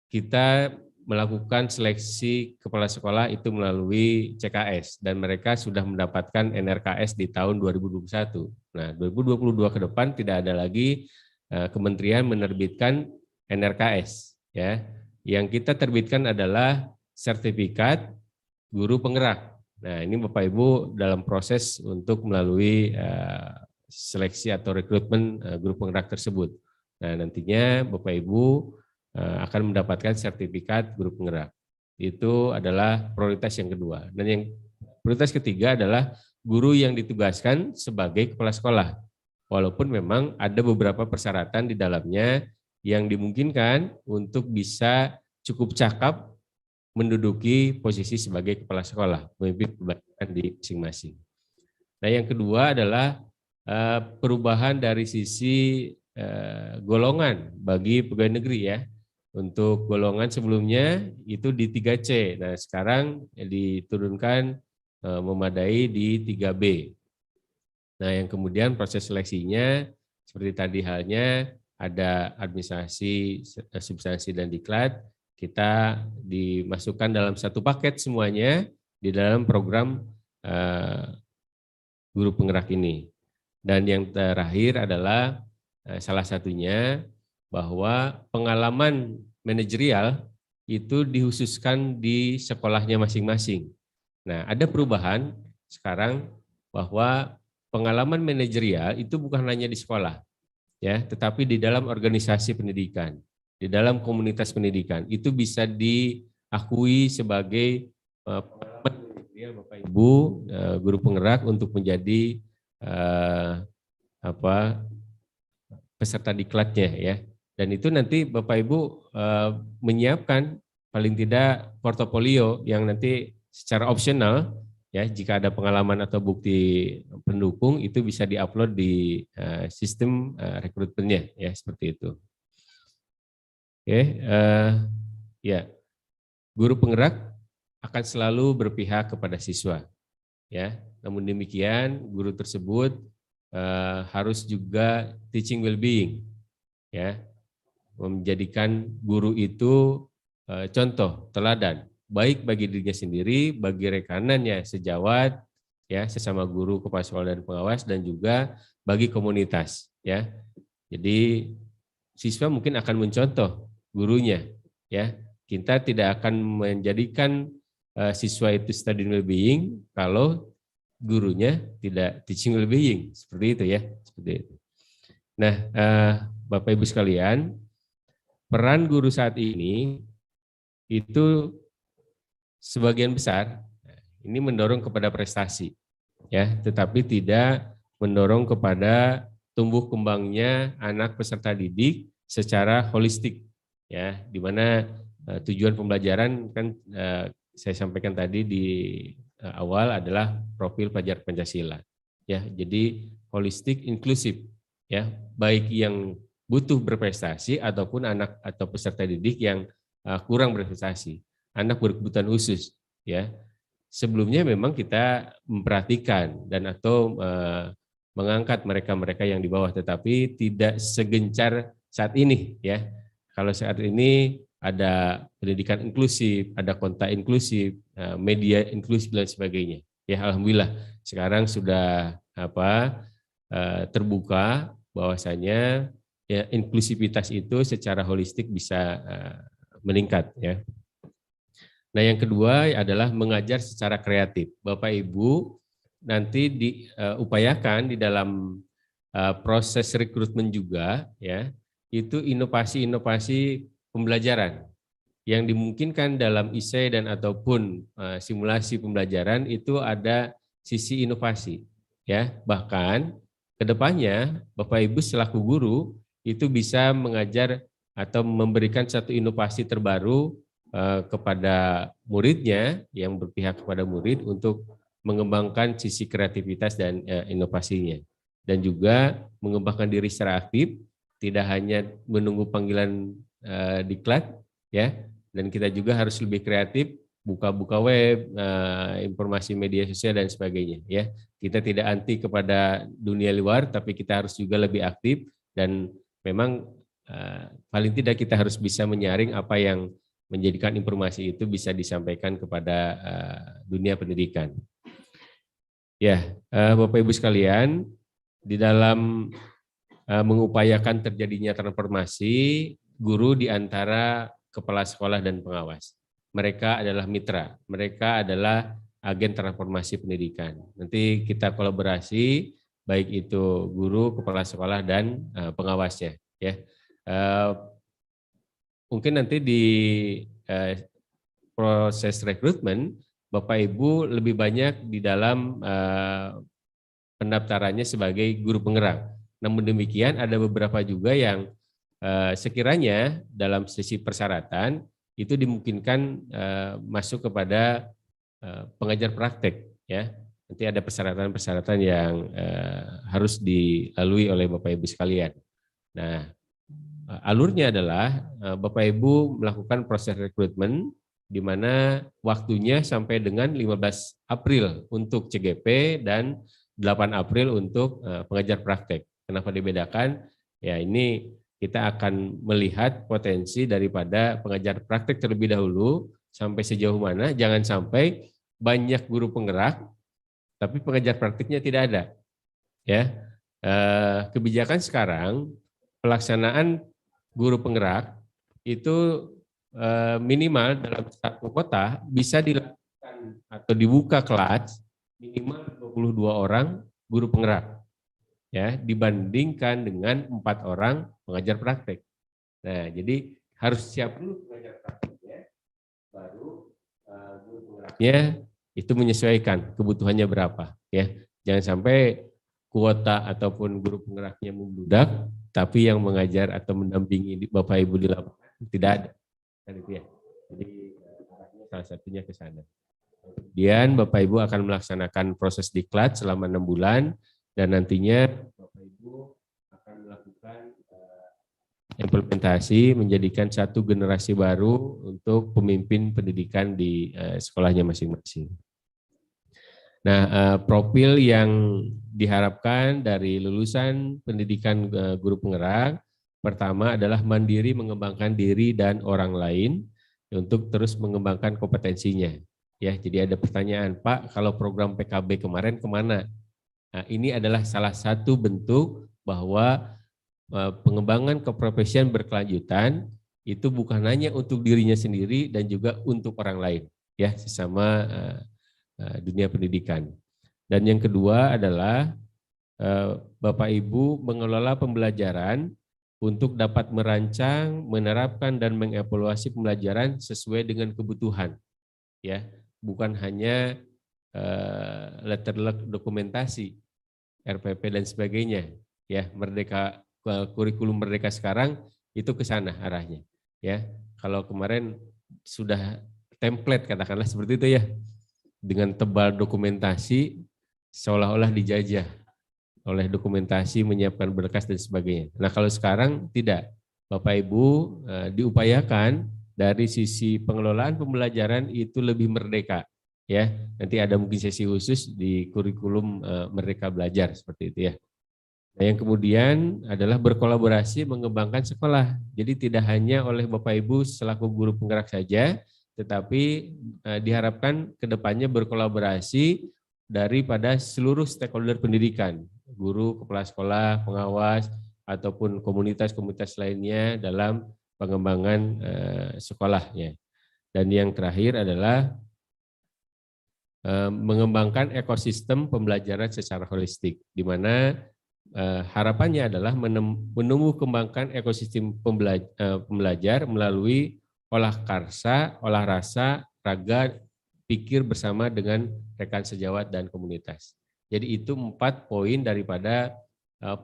kita melakukan seleksi kepala sekolah itu melalui CKS dan mereka sudah mendapatkan NRKS di tahun 2021. Nah, 2022 ke depan tidak ada lagi kementerian menerbitkan NRKS, ya. Yang kita terbitkan adalah sertifikat guru penggerak. Nah, ini Bapak Ibu dalam proses untuk melalui seleksi atau rekrutmen guru penggerak tersebut. Nah, nantinya Bapak Ibu akan mendapatkan sertifikat guru penggerak. Itu adalah prioritas yang kedua. Dan yang prioritas ketiga adalah guru yang ditugaskan sebagai kepala sekolah. Walaupun memang ada beberapa persyaratan di dalamnya yang dimungkinkan untuk bisa cukup cakap menduduki posisi sebagai kepala sekolah, memimpin pembelajaran di masing-masing. Nah, yang kedua adalah perubahan dari sisi golongan bagi pegawai negeri, ya. Untuk golongan sebelumnya itu di 3C, nah sekarang diturunkan memadai di 3B. Nah, yang kemudian proses seleksinya seperti tadi halnya ada administrasi, substansi, dan diklat, kita dimasukkan dalam satu paket semuanya di dalam program guru penggerak ini. Dan yang terakhir adalah salah satunya bahwa pengalaman manajerial itu dikhususkan di sekolahnya masing-masing. Nah, ada perubahan sekarang bahwa pengalaman manajerial itu bukan hanya di sekolah, ya, tetapi di dalam organisasi pendidikan, di dalam komunitas pendidikan itu bisa diakui sebagai pengalaman manajerial Bapak Ibu guru penggerak untuk menjadi peserta diklatnya, ya. Dan itu nanti Bapak Ibu menyiapkan paling tidak portofolio yang nanti secara opsional, ya, jika ada pengalaman atau bukti pendukung itu bisa diupload di sistem rekrutmennya, ya, seperti itu. Oke, ya, guru penggerak akan selalu berpihak kepada siswa, ya. Namun demikian guru tersebut harus juga teaching well-being, ya, menjadikan guru itu contoh teladan baik bagi dirinya sendiri, bagi rekanannya sejawat, ya, sesama guru, kepala sekolah, dan pengawas, dan juga bagi komunitas, ya. Jadi siswa mungkin akan mencontoh gurunya, ya. Kita tidak akan menjadikan siswa itu studying well-being kalau gurunya tidak teaching well-being, seperti itu, ya, seperti itu. Nah, Bapak Ibu sekalian, peran guru saat ini itu sebagian besar Ini mendorong kepada prestasi, ya, tetapi tidak mendorong kepada tumbuh kembangnya anak peserta didik secara holistik, ya, di mana tujuan pembelajaran kan saya sampaikan tadi di awal adalah profil pelajar Pancasila, ya. Jadi holistik inklusif, ya, baik yang butuh berprestasi ataupun anak atau peserta didik yang kurang berprestasi, anak berkebutuhan khusus, ya. Sebelumnya memang kita memperhatikan dan atau mengangkat mereka-mereka yang di bawah, tetapi tidak segencar saat ini, ya. Kalau saat ini ada pendidikan inklusif, ada kontak inklusif, media inklusif dan sebagainya. Ya, alhamdulillah sekarang sudah terbuka bahwasanya ya inklusivitas itu secara holistik bisa meningkat, ya. Nah, yang kedua adalah mengajar secara kreatif. Bapak Ibu nanti diupayakan di dalam proses rekrutmen juga, ya, itu inovasi-inovasi pembelajaran yang dimungkinkan dalam ISE dan ataupun simulasi pembelajaran itu ada sisi inovasi, ya. Bahkan kedepannya Bapak Ibu selaku guru itu bisa mengajar atau memberikan satu inovasi terbaru kepada muridnya yang berpihak kepada murid untuk mengembangkan sisi kreativitas dan inovasinya, dan juga mengembangkan diri secara aktif, tidak hanya menunggu panggilan diklat, ya, dan kita juga harus lebih kreatif, buka-buka web, informasi media sosial dan sebagainya, ya. Kita tidak anti kepada dunia luar, tapi kita harus juga lebih aktif dan memang paling tidak kita harus bisa menyaring apa yang menjadikan informasi itu bisa disampaikan kepada dunia pendidikan. Ya, Bapak Ibu sekalian, di dalam mengupayakan terjadinya transformasi, guru di antara kepala sekolah dan pengawas. Mereka adalah mitra, mereka adalah agen transformasi pendidikan. Nanti kita kolaborasi, baik itu guru, kepala sekolah, dan pengawasnya, ya. Mungkin nanti di proses rekrutmen Bapak Ibu lebih banyak di dalam pendaftarannya sebagai guru penggerak. Namun demikian ada beberapa juga yang sekiranya dalam sesi persyaratan itu dimungkinkan masuk kepada pengajar praktek, ya. Nanti ada persyaratan-persyaratan yang harus dilalui oleh Bapak Ibu sekalian. Nah, alurnya adalah Bapak Ibu melakukan proses rekrutmen di mana waktunya sampai dengan 15 April untuk CGP dan 8 April untuk pengajar praktek. Kenapa dibedakan? Ya, ini kita akan melihat potensi daripada pengajar praktek terlebih dahulu sampai sejauh mana, jangan sampai banyak guru penggerak tapi pengajar praktiknya tidak ada, ya. Kebijakan sekarang pelaksanaan guru penggerak itu minimal dalam satu kota bisa dilakukan atau dibuka kelas minimal 22 orang guru penggerak, ya, dibandingkan dengan 4 orang pengajar praktek. Nah, jadi harus siap dulu pengajar prakteknya, baru guru penggeraknya itu menyesuaikan kebutuhannya berapa, ya. Jangan sampai kuota ataupun guru penggeraknya membludak, tapi yang mengajar atau mendampingi Bapak Ibu di lapangan tidak ada. Kan itu, ya. Jadi salah satunya ke sana. Kemudian Bapak Ibu akan melaksanakan proses diklat selama 6 bulan dan nantinya Bapak Ibu akan melakukan implementasi menjadikan satu generasi baru untuk pemimpin pendidikan di sekolahnya masing-masing. Nah, profil yang diharapkan dari lulusan pendidikan guru penggerak pertama adalah mandiri mengembangkan diri dan orang lain untuk terus mengembangkan kompetensinya. Ya, jadi ada pertanyaan, Pak, kalau program PKB kemarin kemana? Nah, ini adalah salah satu bentuk bahwa pengembangan keprofesian berkelanjutan itu bukan hanya untuk dirinya sendiri dan juga untuk orang lain, ya, sesama dunia pendidikan. Dan yang kedua adalah Bapak Ibu mengelola pembelajaran untuk dapat merancang, menerapkan dan mengevaluasi pembelajaran sesuai dengan kebutuhan, ya, bukan hanya letterlock dokumentasi, RPP dan sebagainya. Ya, Merdeka, kurikulum Merdeka sekarang itu ke sana arahnya. Ya, kalau kemarin sudah template katakanlah seperti itu ya, dengan tebal dokumentasi seolah-olah dijajah oleh dokumentasi, menyiapkan berkas dan sebagainya. Nah kalau sekarang tidak, Bapak Ibu diupayakan dari sisi pengelolaan pembelajaran itu lebih merdeka. Ya, nanti ada mungkin sesi khusus di kurikulum Merdeka Belajar seperti itu ya. Nah, yang kemudian adalah berkolaborasi mengembangkan sekolah. Jadi tidak hanya oleh Bapak Ibu selaku guru penggerak saja, tetapi diharapkan kedepannya berkolaborasi daripada seluruh stakeholder pendidikan, guru, kepala sekolah, pengawas, ataupun komunitas-komunitas lainnya dalam pengembangan sekolahnya. Dan yang terakhir adalah mengembangkan ekosistem pembelajaran secara holistik, di mana harapannya adalah menumbuh kembangkan ekosistem pembelajar melalui olah karsa, olah rasa, raga, pikir bersama dengan rekan sejawat dan komunitas. Jadi itu 4 poin daripada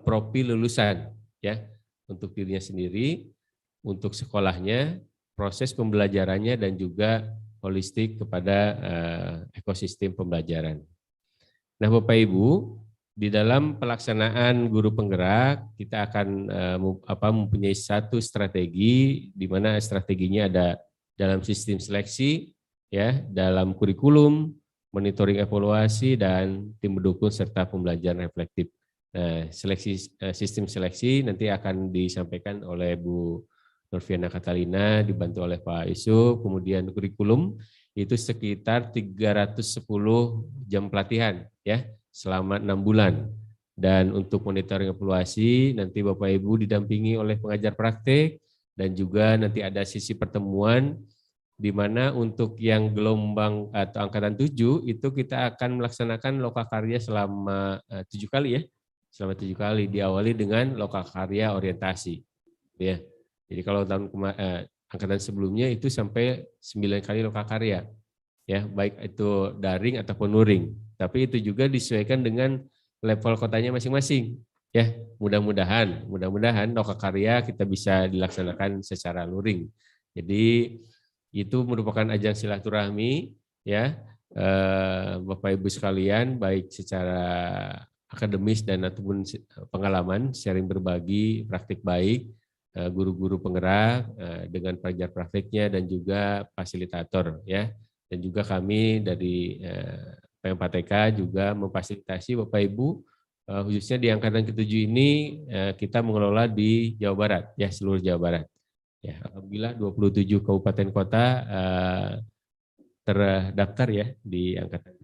profil lulusan ya, untuk dirinya sendiri, untuk sekolahnya, proses pembelajarannya dan juga holistik kepada ekosistem pembelajaran. Nah, Bapak Ibu, di dalam pelaksanaan guru penggerak kita akan mempunyai satu strategi, di mana strateginya ada dalam sistem seleksi, ya, dalam kurikulum, monitoring evaluasi dan tim pendukung serta pembelajaran reflektif. Nah, sistem seleksi nanti akan disampaikan oleh Bu Nurfiana Katalina dibantu oleh Pak Yusuf. Kemudian kurikulum itu sekitar 310 jam pelatihan, ya, selama 6 bulan. Dan untuk monitoring evaluasi nanti Bapak Ibu didampingi oleh pengajar praktik dan juga nanti ada sisi pertemuan di mana untuk yang gelombang atau angkatan 7 itu kita akan melaksanakan lokakarya selama 7 kali ya. Selama 7 kali diawali dengan lokakarya orientasi. Ya. Jadi kalau tahun angkatan sebelumnya itu sampai 9 kali lokakarya. Ya, baik itu daring ataupun luring. Tapi itu juga disesuaikan dengan level kotanya masing-masing. Ya, mudah-mudahan lokakarya kita bisa dilaksanakan secara luring. Jadi itu merupakan ajang silaturahmi, ya, Bapak Ibu sekalian, baik secara akademis dan ataupun pengalaman, sharing berbagi praktik baik, guru-guru penggerak dengan pengajar praktiknya dan juga fasilitator, ya. Dan juga kami dari PM4TK juga memfasilitasi Bapak Ibu, khususnya di angkatan ke-7 ini kita mengelola di Jawa Barat, ya, seluruh Jawa Barat. Ya, alhamdulillah 27 kabupaten kota terdaftar ya di angkatan.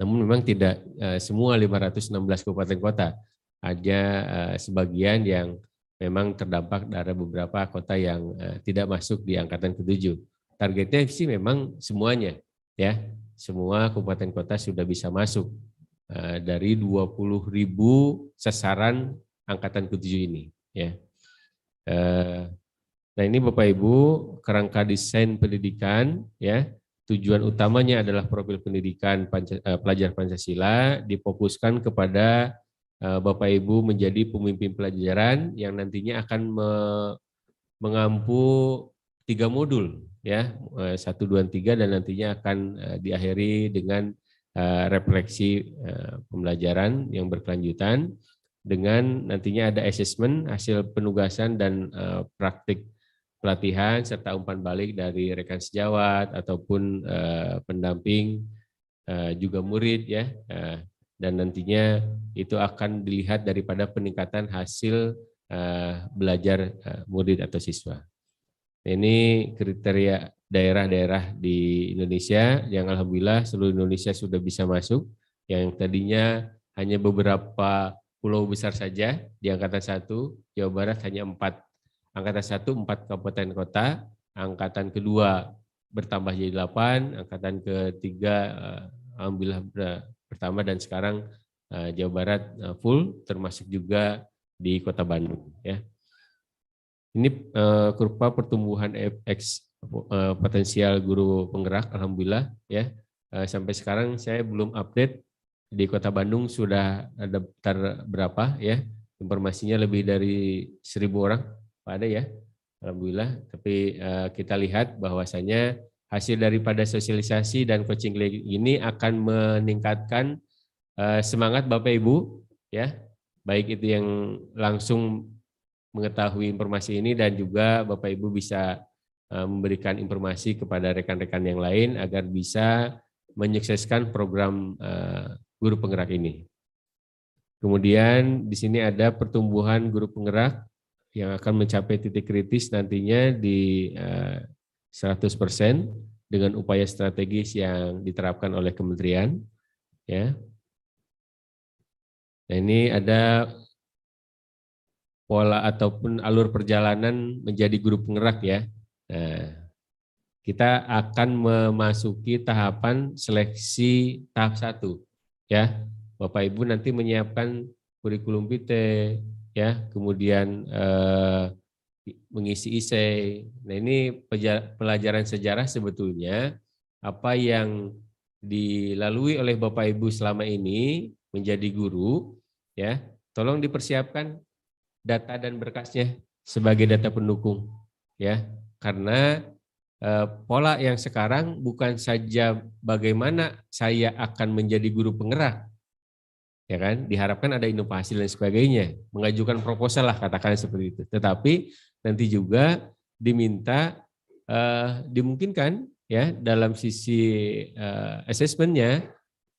Namun memang tidak semua 516 kabupaten kota. Ada sebagian yang memang terdampak dari beberapa kota yang tidak masuk di angkatan ke-7. Targetnya sih memang semuanya, ya, semua kabupaten kota sudah bisa masuk dari 20.000 sasaran angkatan ke-7 ini, ya. Nah ini Bapak Ibu kerangka desain pendidikan, ya, tujuan utamanya adalah profil pendidikan pelajar Pancasila difokuskan kepada Bapak Ibu menjadi pemimpin pelajaran yang nantinya akan mengampu 3 modul, ya, 1, 2, 3 dan nantinya akan diakhiri dengan refleksi pembelajaran yang berkelanjutan dengan nantinya ada asesmen hasil penugasan dan praktik pelatihan serta umpan balik dari rekan sejawat ataupun pendamping juga murid, ya, dan nantinya itu akan dilihat daripada peningkatan hasil belajar murid atau siswa. Ini kriteria daerah-daerah di Indonesia yang alhamdulillah seluruh Indonesia sudah bisa masuk, yang tadinya hanya beberapa pulau besar saja di angkatan 1, Jawa Barat hanya 4. Angkatan 1 4 kabupaten kota, angkatan kedua bertambah jadi 8, angkatan ketiga alhamdulillah pertama dan sekarang Jawa Barat full termasuk juga di Kota Bandung, ya. Ini kurva pertumbuhan potensial guru penggerak alhamdulillah, ya. sampai sekarang saya belum update di Kota Bandung sudah daftar berapa ya. Informasinya lebih dari 1.000 orang, Pak ada ya. Alhamdulillah, tapi kita lihat bahwasanya hasil daripada sosialisasi dan coaching ini akan meningkatkan semangat Bapak Ibu ya, baik itu yang langsung mengetahui informasi ini dan juga Bapak Ibu bisa memberikan informasi kepada rekan-rekan yang lain agar bisa menyukseskan program guru penggerak ini. Kemudian di sini ada pertumbuhan guru penggerak yang akan mencapai titik kritis nantinya di 100% dengan upaya strategis yang diterapkan oleh kementerian. Ya. Nah, ini ada pola ataupun alur perjalanan menjadi guru penggerak ya. Nah, kita akan memasuki tahapan seleksi tahap 1 ya. Bapak Ibu nanti menyiapkan kurikulum vitae ya, kemudian mengisi essay. Nah, ini pelajaran sejarah sebetulnya apa yang dilalui oleh Bapak Ibu selama ini menjadi guru ya, tolong dipersiapkan data dan berkasnya sebagai data pendukung ya, karena pola yang sekarang bukan saja bagaimana saya akan menjadi guru penggerak ya kan, diharapkan ada inovasi dan sebagainya, mengajukan proposal lah katakan seperti itu, tetapi nanti juga diminta dimungkinkan ya dalam sisi asesmennya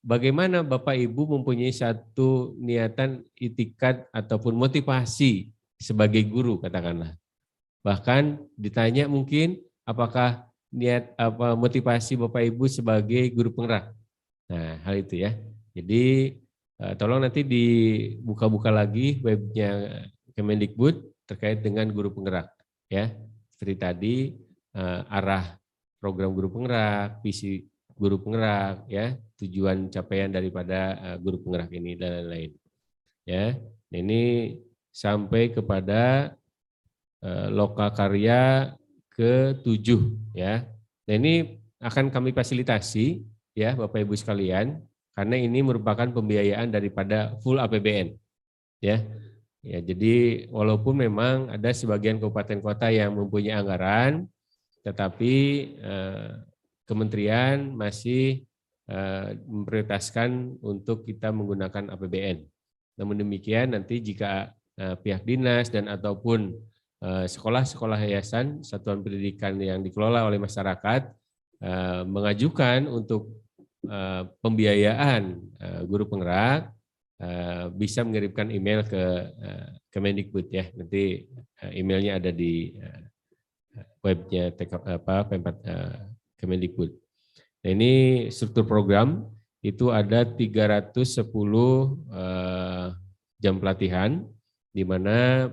bagaimana Bapak Ibu mempunyai satu niatan itikat ataupun motivasi sebagai guru katakanlah, bahkan ditanya mungkin apakah niat apa motivasi Bapak Ibu sebagai guru penggerak. Nah hal itu ya, jadi tolong nanti dibuka-buka lagi webnya Kemendikbud terkait dengan guru penggerak ya. Seperti tadi arah program guru penggerak, visi guru penggerak ya, tujuan capaian daripada guru penggerak ini dan lain-lain. Ya. Ini sampai kepada lokakarya ke-7 ya. Nah, ini akan kami fasilitasi ya Bapak Ibu sekalian, karena ini merupakan pembiayaan daripada full APBN ya. Ya, jadi walaupun memang ada sebagian kabupaten kota yang mempunyai anggaran, tetapi kementerian masih memprioritaskan untuk kita menggunakan APBN. Namun demikian nanti jika pihak dinas dan ataupun sekolah-sekolah yayasan satuan pendidikan yang dikelola oleh masyarakat mengajukan untuk pembiayaan guru penggerak, bisa mengirimkan email ke Kemendikbud ya. Nanti emailnya ada di webnya Pempat Kemendikbud. Nah, ini struktur program itu ada 310 jam pelatihan, di mana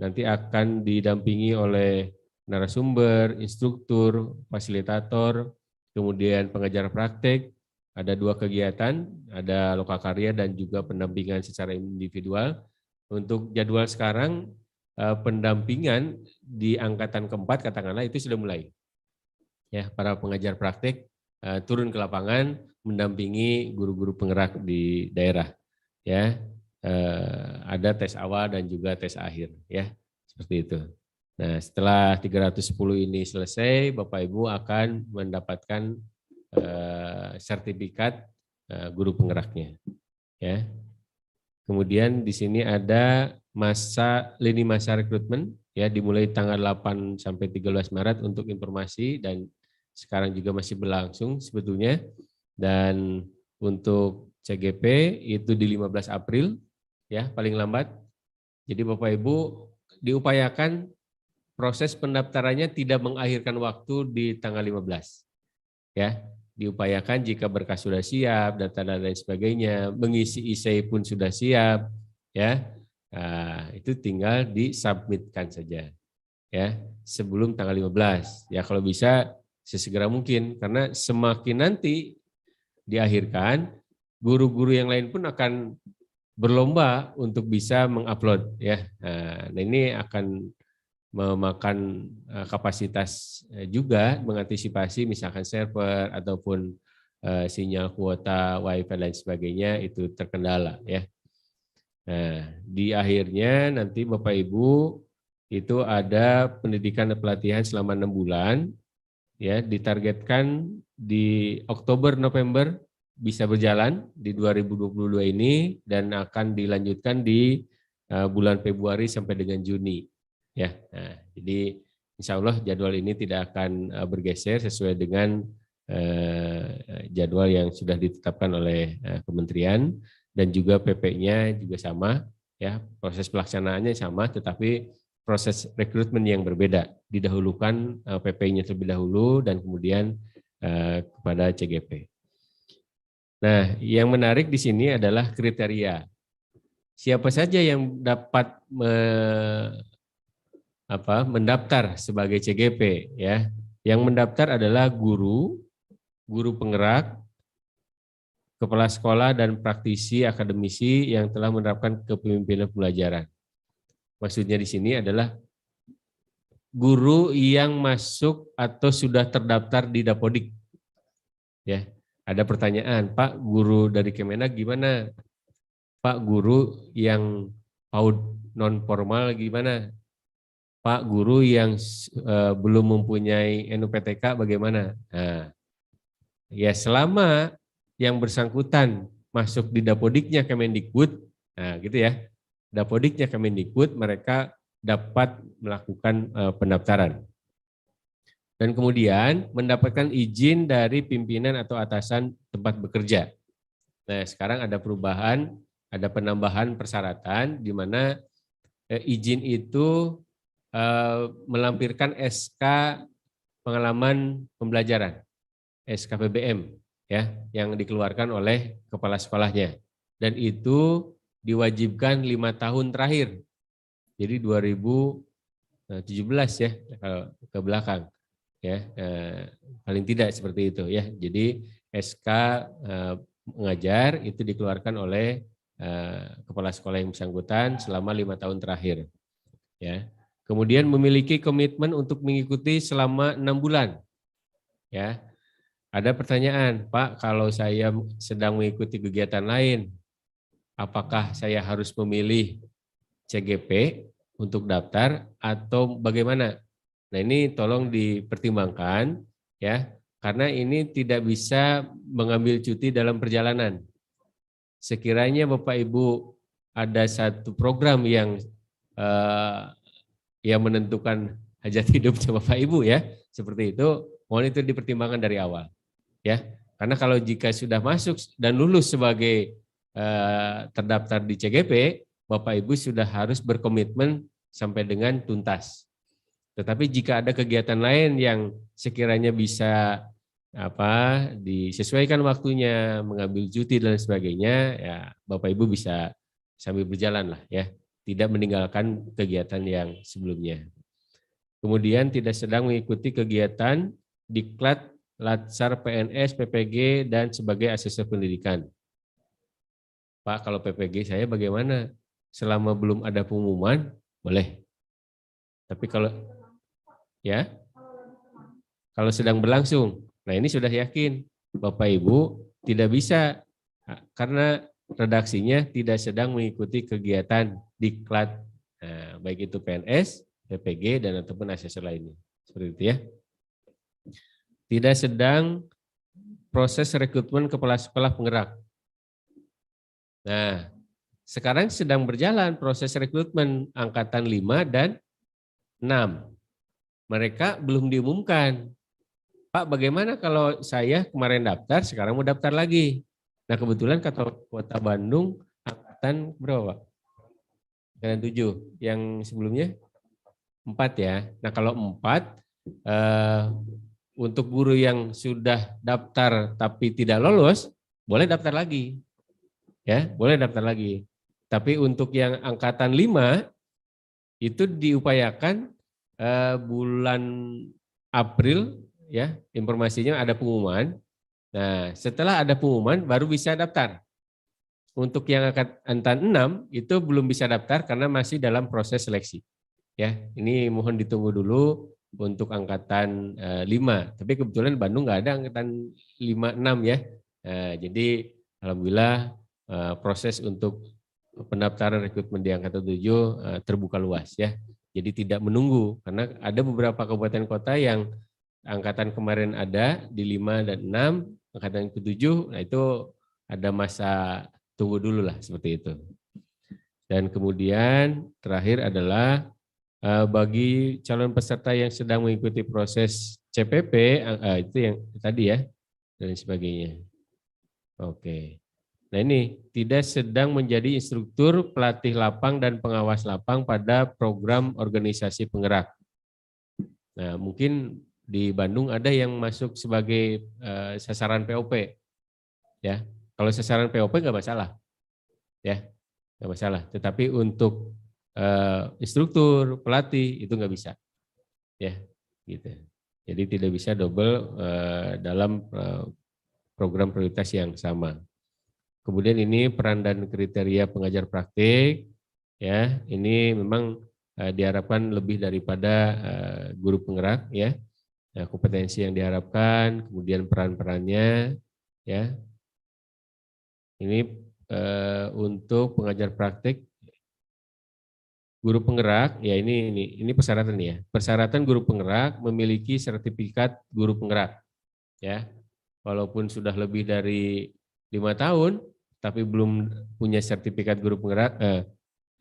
nanti akan didampingi oleh narasumber, instruktur, fasilitator, kemudian pengajar praktek. Ada 2 kegiatan, ada lokakarya dan juga pendampingan secara individual. Untuk jadwal sekarang, pendampingan di angkatan keempat katakanlah itu sudah mulai. Ya, para pengajar praktek turun ke lapangan mendampingi guru-guru penggerak di daerah. Ya, ada tes awal dan juga tes akhir. Ya, seperti itu. Nah, setelah 310 ini selesai, Bapak Ibu akan mendapatkan sertifikat guru penggeraknya. Ya. Kemudian di sini ada lini masa rekrutmen ya, dimulai tanggal 8 sampai 13 Maret untuk informasi, dan sekarang juga masih berlangsung sebetulnya. Dan untuk CGP itu di 15 April ya paling lambat. Jadi Bapak Ibu diupayakan proses pendaftarannya tidak mengakhirkan waktu di tanggal 15. Ya, diupayakan jika berkas sudah siap, data dan lain sebagainya, mengisi essay pun sudah siap, ya, itu tinggal disubmitkan saja, ya, sebelum tanggal 15. Ya, kalau bisa sesegera mungkin, karena semakin nanti diakhirkan, guru-guru yang lain pun akan berlomba untuk bisa mengupload, ya. Nah, ini akan memakan kapasitas juga, mengantisipasi misalkan server ataupun sinyal kuota, wifi dan sebagainya itu terkendala ya. Nah, di akhirnya nanti Bapak Ibu itu ada pendidikan dan pelatihan selama 6 bulan ya, ditargetkan di Oktober November bisa berjalan di 2022 ini dan akan dilanjutkan di bulan Februari sampai dengan Juni ya. Nah, jadi insya Allah jadwal ini tidak akan bergeser sesuai dengan jadwal yang sudah ditetapkan oleh kementerian, dan juga PP-nya juga sama ya, proses pelaksanaannya sama tetapi proses rekrutmen yang berbeda, didahulukan PP-nya terlebih dahulu dan kemudian kepada CGP. Nah, yang menarik di sini adalah kriteria. Siapa saja yang dapat mendaftar sebagai CGP ya. Yang mendaftar adalah guru penggerak, kepala sekolah dan praktisi akademisi yang telah menerapkan kepemimpinan pembelajaran. Maksudnya di sini adalah guru yang masuk atau sudah terdaftar di Dapodik. Ya, ada pertanyaan, Pak, guru dari Kemenak gimana? Pak, guru yang PAUD non formal gimana? Pak, guru yang belum mempunyai NUPTK bagaimana? Nah, ya selama yang bersangkutan masuk di Dapodiknya Kemendikbud, nah gitu ya, Dapodiknya Kemendikbud, mereka dapat melakukan pendaftaran. Dan kemudian mendapatkan izin dari pimpinan atau atasan tempat bekerja. Nah, sekarang ada perubahan, ada penambahan persyaratan di mana izin itu melampirkan SK pengalaman pembelajaran, SKPBM ya, yang dikeluarkan oleh kepala sekolahnya, dan itu diwajibkan 5 tahun terakhir, jadi 2017 ya kalau ke belakang ya, paling tidak seperti itu ya. Jadi SK mengajar itu dikeluarkan oleh kepala sekolah yang bersangkutan selama 5 tahun terakhir ya. Kemudian memiliki komitmen untuk mengikuti selama 6 bulan ya. Ada pertanyaan, Pak, kalau saya sedang mengikuti kegiatan lain, apakah saya harus memilih CGP untuk daftar atau bagaimana? Nah, ini tolong dipertimbangkan ya, karena ini tidak bisa mengambil cuti dalam perjalanan. Sekiranya Bapak Ibu ada satu program yang menentukan hajat hidupnya Bapak Ibu ya, seperti itu, mohon itu dipertimbangkan dari awal. Ya, karena kalau jika sudah masuk dan lulus sebagai terdaftar di CGP, Bapak Ibu sudah harus berkomitmen sampai dengan tuntas. Tetapi jika ada kegiatan lain yang sekiranya bisa disesuaikan waktunya, mengambil cuti dan sebagainya, ya Bapak Ibu bisa sambil berjalan lah ya, tidak meninggalkan kegiatan yang sebelumnya. Kemudian tidak sedang mengikuti kegiatan diklat, Latsar, PNS, PPG, dan sebagai asesor pendidikan. Pak, kalau PPG saya bagaimana? Selama belum ada pengumuman, boleh. Tapi kalau sedang berlangsung, nah ini sudah yakin Bapak Ibu tidak bisa karena redaksinya tidak sedang mengikuti kegiatan diklat, baik itu PNS, PPG, dan ataupun asesor lainnya. Seperti itu ya. Tidak sedang proses rekrutmen kepala sekolah penggerak. Nah, sekarang sedang berjalan proses rekrutmen angkatan 5 dan 6. Mereka belum diumumkan. Pak, bagaimana kalau saya kemarin daftar, sekarang mau daftar lagi? Nah, kebetulan Kota Bandung angkatan berapa, Pak? Angkatan 7. Yang sebelumnya 4 ya. Nah, kalau 4, untuk guru yang sudah daftar tapi tidak lolos, boleh daftar lagi. Ya, boleh daftar lagi. Tapi untuk yang angkatan 5 itu diupayakan bulan April ya, informasinya ada pengumuman. Nah, setelah ada pengumuman baru bisa daftar. Untuk yang angkatan 6 itu belum bisa daftar karena masih dalam proses seleksi. Ya, ini mohon ditunggu dulu untuk angkatan 5. Tapi kebetulan Bandung nggak ada angkatan 5-6 ya. Jadi alhamdulillah proses untuk pendaftaran rekrutmen di angkatan 7 terbuka luas ya. Jadi tidak menunggu karena ada beberapa kabupaten kota yang angkatan kemarin ada di 5 dan 6, angkatan ke-7, nah itu ada masa tunggu dulu lah seperti itu. Dan kemudian terakhir adalah bagi calon peserta yang sedang mengikuti proses CPP, itu yang tadi ya, dan sebagainya. Oke. Nah ini, tidak sedang menjadi instruktur, pelatih lapang, dan pengawas lapang pada program organisasi penggerak. Nah mungkin di Bandung ada yang masuk sebagai sasaran POP. Ya, kalau sasaran POP nggak masalah. Ya, nggak masalah. Tetapi untuk instruktur, pelatih, itu nggak bisa. Ya, gitu. Jadi tidak bisa double dalam program prioritas yang sama. Kemudian ini peran dan kriteria pengajar praktik, ya ini memang diharapkan lebih daripada guru penggerak, ya kompetensi yang diharapkan, kemudian peran-perannya, ya ini untuk pengajar praktik, guru penggerak, ya ini persyaratan ya, persyaratan guru penggerak memiliki sertifikat guru penggerak, ya walaupun sudah lebih dari 5 tahun. Tapi belum punya sertifikat guru penggerak,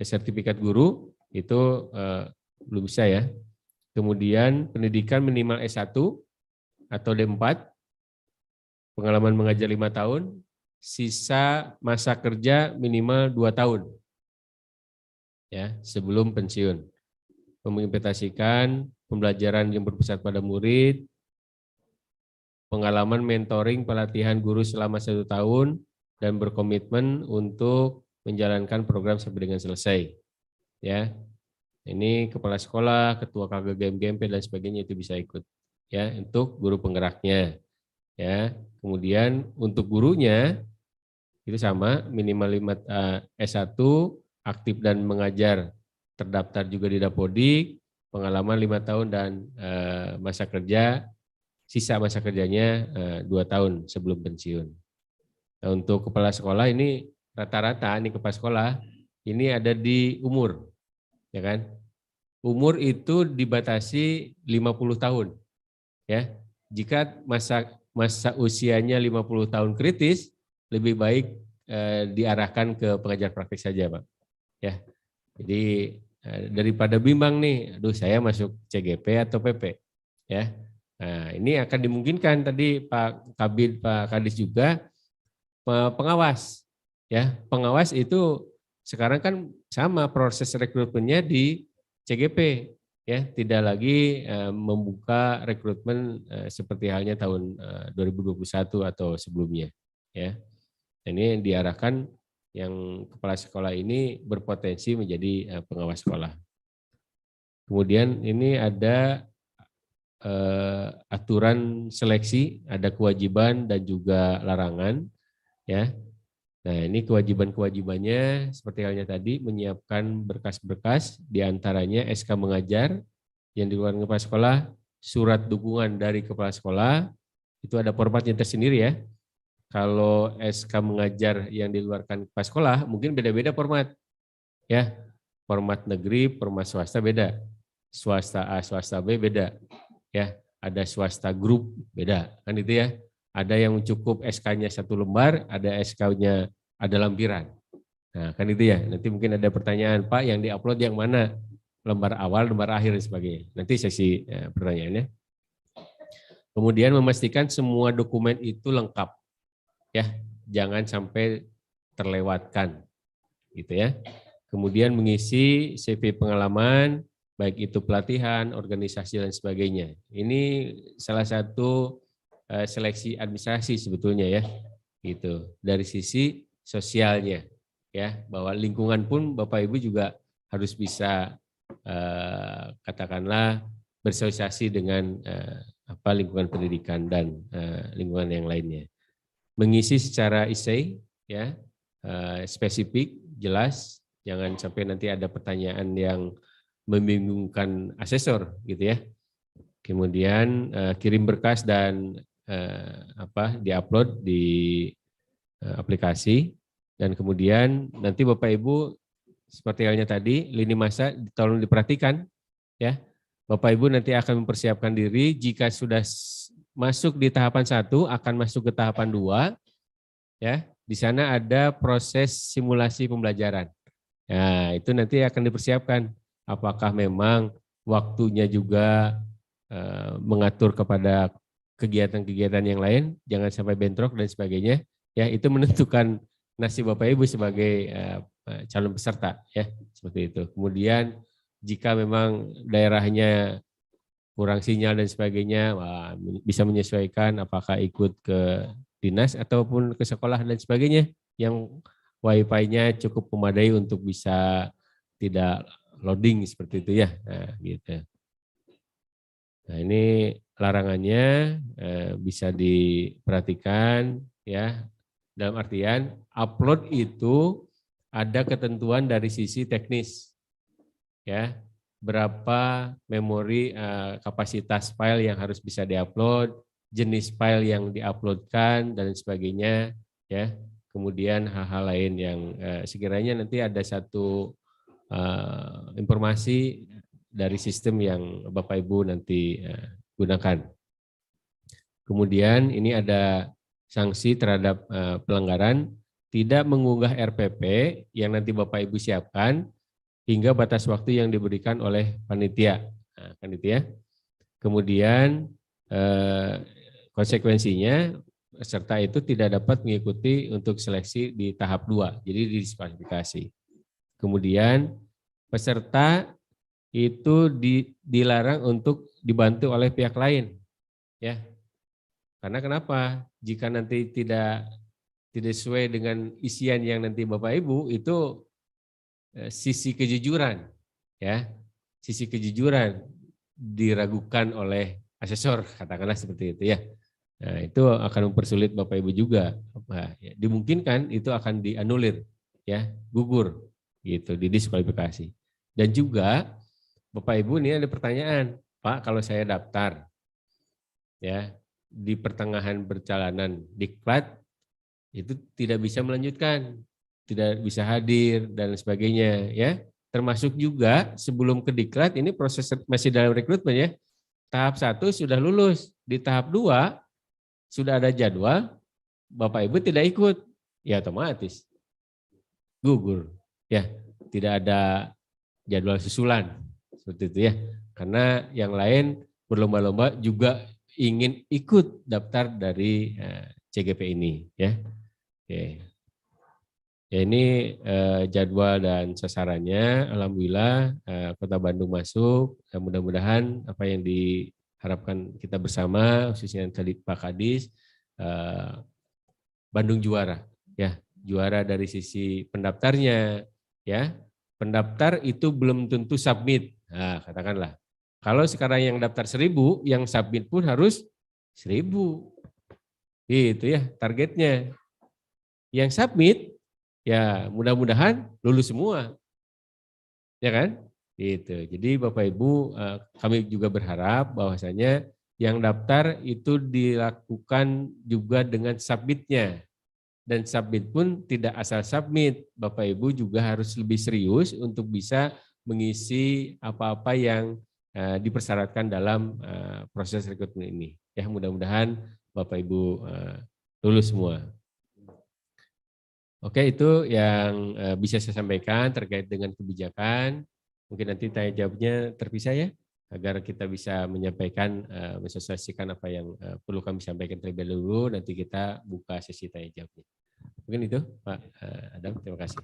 sertifikat guru itu belum bisa ya. Kemudian pendidikan minimal S1 atau D4, pengalaman mengajar 5 tahun, sisa masa kerja minimal 2 tahun, ya sebelum pensiun. Mengimplementasikan pembelajaran yang berpusat pada murid, pengalaman mentoring pelatihan guru selama 1 tahun, dan berkomitmen untuk menjalankan program sampai dengan selesai. Ya, ini kepala sekolah, ketua KGGM, GMP dan sebagainya itu bisa ikut. Ya, untuk guru penggeraknya. Ya, kemudian untuk gurunya itu sama, minimal S1, aktif dan mengajar, terdaftar juga di Dapodik, pengalaman 5 tahun dan masa kerja, sisa masa kerjanya 2 tahun sebelum pensiun. Nah, untuk kepala sekolah ini rata-rata nih kepala sekolah ini ada di umur, ya kan? Umur itu dibatasi 50 tahun, ya. Jika masa usianya 50 tahun kritis, lebih baik diarahkan ke pengajar praktik saja, Pak. Ya, jadi daripada bimbang nih, aduh saya masuk CGP atau PP, ya. Nah, ini akan dimungkinkan tadi Pak Kabid, Pak Kadis juga. Pengawas, ya pengawas itu sekarang kan sama proses rekrutmennya di CGP, ya tidak lagi membuka rekrutmen seperti halnya tahun 2021 atau sebelumnya, ya. Ini diarahkan yang kepala sekolah ini berpotensi menjadi pengawas sekolah. Kemudian ini ada aturan seleksi, ada kewajiban dan juga larangan. Ya, nah ini kewajiban-kewajibannya seperti halnya tadi menyiapkan berkas-berkas, diantaranya SK mengajar yang dikeluarkan kepala sekolah, surat dukungan dari kepala sekolah, itu ada formatnya tersendiri ya. Kalau SK mengajar yang dikeluarkan kepala sekolah mungkin beda-beda format, ya format negeri, format swasta beda, swasta A, swasta B beda, ya ada swasta grup beda, kan itu ya. Ada yang cukup SK-nya 1 lembar, ada SK-nya ada lampiran. Nah, kan itu ya. Nanti mungkin ada pertanyaan, Pak, yang diupload yang mana? Lembar awal, lembar akhir, dan sebagainya. Nanti sesi pertanyaannya. Kemudian memastikan semua dokumen itu lengkap. Ya, jangan sampai terlewatkan. Gitu ya. Kemudian mengisi CV pengalaman, baik itu pelatihan, organisasi, dan sebagainya. Ini salah satu seleksi administrasi sebetulnya ya, gitu. Dari sisi sosialnya, ya, bahwa lingkungan pun Bapak Ibu juga harus bisa katakanlah bersosialisasi dengan lingkungan pendidikan dan lingkungan yang lainnya. Mengisi secara essay, ya, spesifik, jelas, jangan sampai nanti ada pertanyaan yang membingungkan asesor, gitu ya. kemudian kirim berkas dan diupload di aplikasi, dan kemudian nanti Bapak Ibu seperti halnya tadi lini masa tolong diperhatikan ya. Bapak Ibu nanti akan mempersiapkan diri, jika sudah masuk di tahapan 1 akan masuk ke tahapan 2 ya. Di sana ada proses simulasi pembelajaran. Ya, itu nanti akan dipersiapkan apakah memang waktunya juga mengatur kepada kegiatan-kegiatan yang lain, jangan sampai bentrok dan sebagainya. Ya, itu menentukan nasib Bapak Ibu sebagai calon peserta ya, seperti itu. Kemudian jika memang daerahnya kurang sinyal dan sebagainya, bisa menyesuaikan apakah ikut ke dinas ataupun ke sekolah dan sebagainya yang wifi-nya cukup memadai untuk bisa tidak loading seperti itu ya. Nah, gitu. Nah, ini larangannya bisa diperhatikan ya. Dalam artian upload itu ada ketentuan dari sisi teknis ya, berapa memori kapasitas file yang harus bisa diupload, jenis file yang diuploadkan dan sebagainya ya. Kemudian hal-hal lain yang sekiranya nanti ada satu informasi dari sistem yang Bapak Ibu nanti gunakan. Kemudian ini ada sanksi terhadap pelanggaran tidak mengunggah RPP yang nanti Bapak Ibu siapkan hingga batas waktu yang diberikan oleh panitia. Nah, kan itu ya. Kemudian konsekuensinya peserta itu tidak dapat mengikuti untuk seleksi di tahap 2, jadi didiskualifikasi. Kemudian peserta itu dilarang untuk dibantu oleh pihak lain, ya. Karena kenapa? Jika nanti tidak sesuai dengan isian yang nanti Bapak Ibu, itu sisi kejujuran, ya, sisi kejujuran diragukan oleh asesor, katakanlah seperti itu ya. Nah, itu akan mempersulit Bapak Ibu juga. Nah, ya, dimungkinkan itu akan dianulir, ya, gugur, gitu, didiskualifikasi. Dan juga Bapak Ibu ini ada pertanyaan, Pak, kalau saya daftar, ya, di pertengahan perjalanan diklat itu tidak bisa melanjutkan, tidak bisa hadir dan sebagainya ya. Termasuk juga sebelum ke diklat ini proses masih dalam rekrutmen ya. Tahap 1 sudah lulus, di tahap 2 sudah ada jadwal, Bapak Ibu tidak ikut, ya otomatis gugur ya. Tidak ada jadwal susulan seperti itu ya. Karena yang lain berlomba-lomba juga ingin ikut daftar dari CGP ini ya. Oke. Ya, ini jadwal dan sasarannya. Alhamdulillah Kota Bandung masuk. Mudah-mudahan apa yang diharapkan kita bersama, khususnya tadi Pak Kadis, Bandung juara ya, juara dari sisi pendaftarnya ya. Pendaftar itu belum tentu submit. Nah, katakanlah kalau sekarang yang daftar 1000, yang submit pun harus 1000. Itu ya targetnya. Yang submit ya mudah-mudahan lulus semua. Ya kan? Gitu. Jadi Bapak Ibu, kami juga berharap bahwasanya yang daftar itu dilakukan juga dengan submitnya. Dan submit pun tidak asal submit. Bapak Ibu juga harus lebih serius untuk bisa mengisi apa-apa yang dipersyaratkan dalam proses rekrutmen ini. Ya, mudah-mudahan Bapak Ibu lulus semua. Oke, itu yang bisa saya sampaikan terkait dengan kebijakan. Mungkin nanti tanya jawabnya terpisah ya, agar kita bisa menyampaikan, mensosialisasikan apa yang perlu kami sampaikan terlebih dahulu. Nanti kita buka sesi tanya jawabnya. Mungkin itu Pak Adam, terima kasih.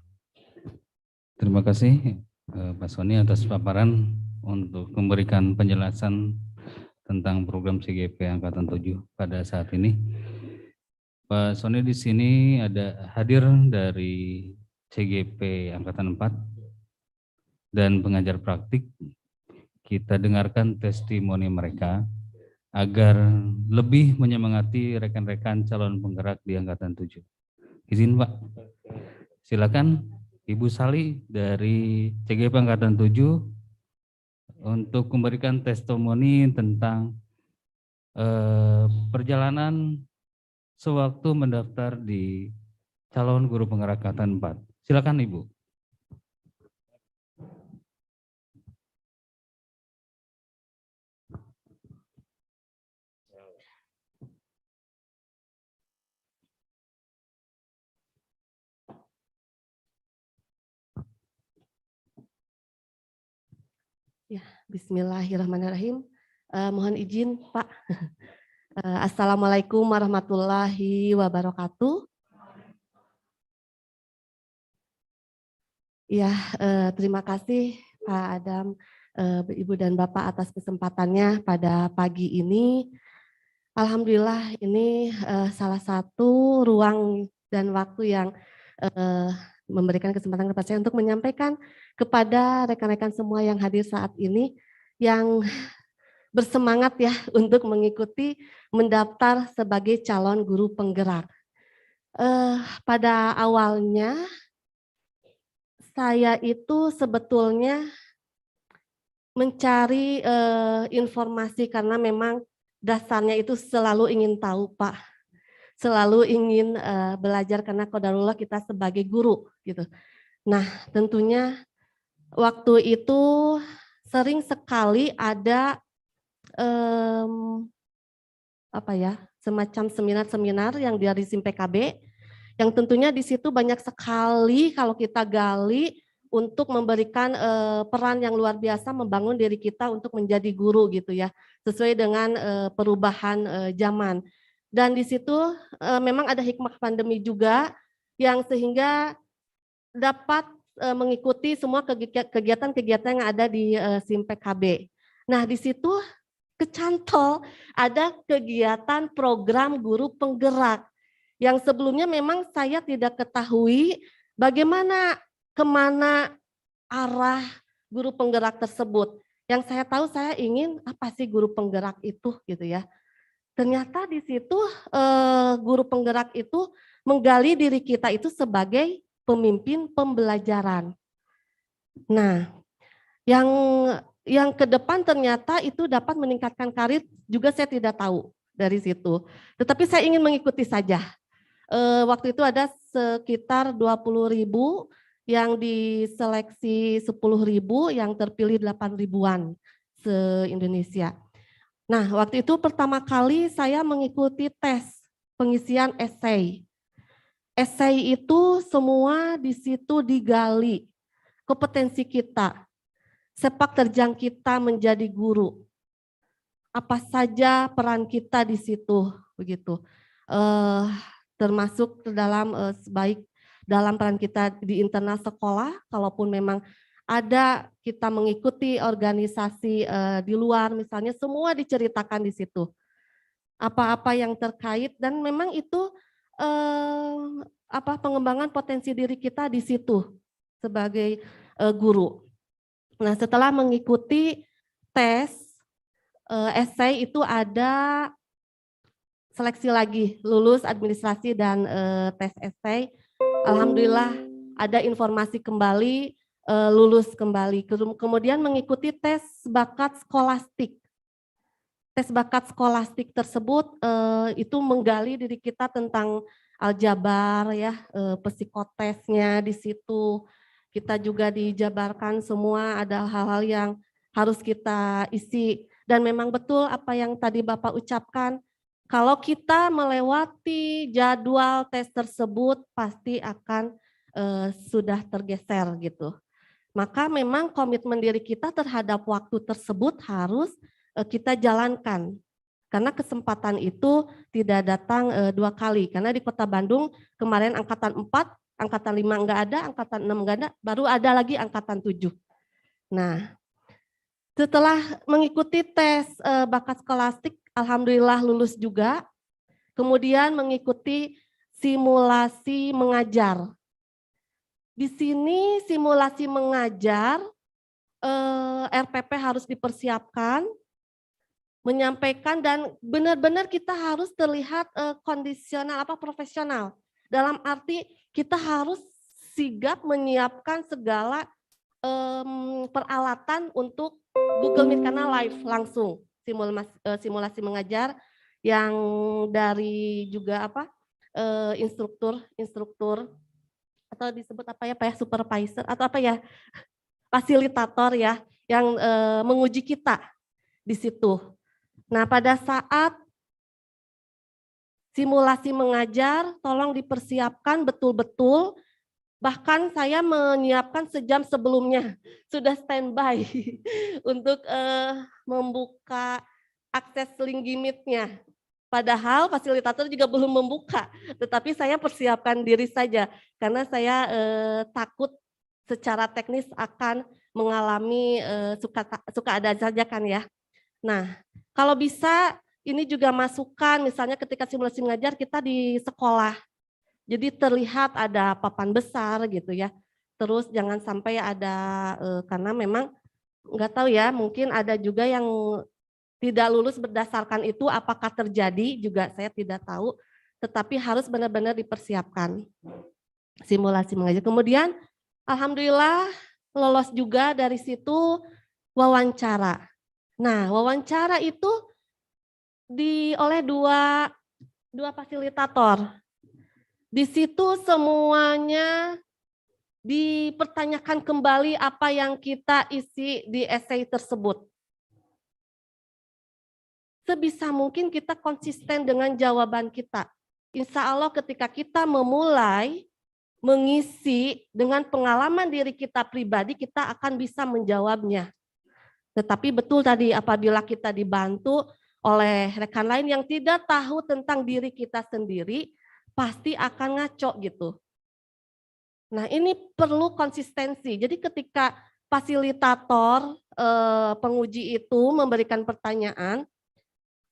Terima kasih Pak Sony atas paparan untuk memberikan penjelasan tentang program CGP Angkatan 7 pada saat ini. Pak Sony di sini ada hadir dari CGP Angkatan 4 dan pengajar praktik. Kita dengarkan testimoni mereka agar lebih menyemangati rekan-rekan calon penggerak di Angkatan 7. Izin Pak, silakan Ibu Sali dari CGP Angkatan 7 untuk memberikan testimoni tentang perjalanan sewaktu mendaftar di calon guru penggerak angkatan 4. Silakan Ibu. Ya, bismillahirrahmanirrahim. Mohon izin Pak. Assalamualaikum warahmatullahi wabarakatuh. Ya, terima kasih Pak Adam, Ibu dan Bapak atas kesempatannya pada pagi ini. Alhamdulillah ini salah satu ruang dan waktu yang memberikan kesempatan kepada saya untuk menyampaikan kepada rekan-rekan semua yang hadir saat ini yang bersemangat ya untuk mengikuti mendaftar sebagai calon guru penggerak. Pada awalnya saya itu sebetulnya mencari informasi karena memang dasarnya itu selalu ingin tahu Pak. Selalu ingin belajar karena qadarullah kita sebagai guru gitu. Nah, tentunya waktu itu sering sekali ada semacam seminar-seminar yang dari SIM PKB yang tentunya di situ banyak sekali kalau kita gali untuk memberikan peran yang luar biasa membangun diri kita untuk menjadi guru gitu ya, sesuai dengan perubahan zaman. Dan di situ memang ada hikmah pandemi juga yang sehingga dapat mengikuti semua kegiatan-kegiatan yang ada di SIM PKB. Nah, di situ kecantol ada kegiatan program guru penggerak yang sebelumnya memang saya tidak ketahui bagaimana kemana arah guru penggerak tersebut. Yang saya tahu saya ingin apa sih guru penggerak itu gitu ya. Ternyata di situ guru penggerak itu menggali diri kita itu sebagai pemimpin pembelajaran. Nah, yang ke depan ternyata itu dapat meningkatkan karir juga saya tidak tahu dari situ. Tetapi saya ingin mengikuti saja. Waktu itu ada sekitar 20.000 yang diseleksi 10.000 yang terpilih 8.000-an se-Indonesia. Nah, waktu itu pertama kali saya mengikuti tes pengisian esai. Esai itu semua di situ digali kompetensi kita, sepak terjang kita menjadi guru. Apa saja peran kita di situ begitu. Termasuk dalam baik dalam peran kita di internal sekolah, kalaupun memang ada kita mengikuti organisasi di luar misalnya, semua diceritakan di situ. Apa-apa yang terkait dan memang itu pengembangan potensi diri kita di situ sebagai guru. Nah, setelah mengikuti tes esai itu ada seleksi lagi, lulus administrasi dan tes esai. Alhamdulillah ada informasi kembali, lulus kembali. Kemudian mengikuti tes bakat skolastik. Tes bakat skolastik tersebut itu menggali diri kita tentang aljabar ya, psikotesnya di situ. Kita juga dijabarkan semua, ada hal-hal yang harus kita isi. Dan memang betul apa yang tadi Bapak ucapkan, kalau kita melewati jadwal tes tersebut pasti akan sudah tergeser gitu. Maka memang komitmen diri kita terhadap waktu tersebut harus kita jalankan. Karena kesempatan itu tidak datang 2 kali. Karena di Kota Bandung kemarin angkatan 4, angkatan 5 enggak ada, angkatan 6 enggak ada, baru ada lagi angkatan 7. Nah, setelah mengikuti tes bakat skolastik, alhamdulillah lulus juga. Kemudian mengikuti simulasi mengajar. Di sini simulasi mengajar, RPP harus dipersiapkan, menyampaikan dan benar-benar kita harus terlihat kondisional profesional. Dalam arti kita harus sigap menyiapkan segala peralatan untuk Google Meet karena live langsung simulasi mengajar yang dari juga instruktur atau disebut apa ya supervisor atau apa ya fasilitator ya yang menguji kita di situ. Nah, pada saat simulasi mengajar, tolong dipersiapkan betul-betul. Bahkan saya menyiapkan sejam sebelumnya, sudah standby untuk membuka akses link Meet-nya. Padahal fasilitator juga belum membuka, tetapi saya persiapkan diri saja karena saya takut secara teknis akan mengalami suka ada saja kan ya. Nah, kalau bisa ini juga masukan misalnya ketika simulasi mengajar kita di sekolah. Jadi terlihat ada papan besar gitu ya. Terus jangan sampai ada karena memang nggak tahu ya, mungkin ada juga yang tidak lulus berdasarkan itu, apakah terjadi juga saya tidak tahu. Tetapi harus benar-benar dipersiapkan simulasi mengajar. Kemudian alhamdulillah lolos juga dari situ wawancara. Nah, wawancara itu oleh dua fasilitator. Di situ semuanya dipertanyakan kembali apa yang kita isi di esai tersebut. Sebisa mungkin kita konsisten dengan jawaban kita. Insya Allah ketika kita memulai mengisi dengan pengalaman diri kita pribadi, kita akan bisa menjawabnya. Tetapi betul tadi apabila kita dibantu oleh rekan lain yang tidak tahu tentang diri kita sendiri, pasti akan ngaco gitu. Nah, ini perlu konsistensi. Jadi ketika fasilitator penguji itu memberikan pertanyaan,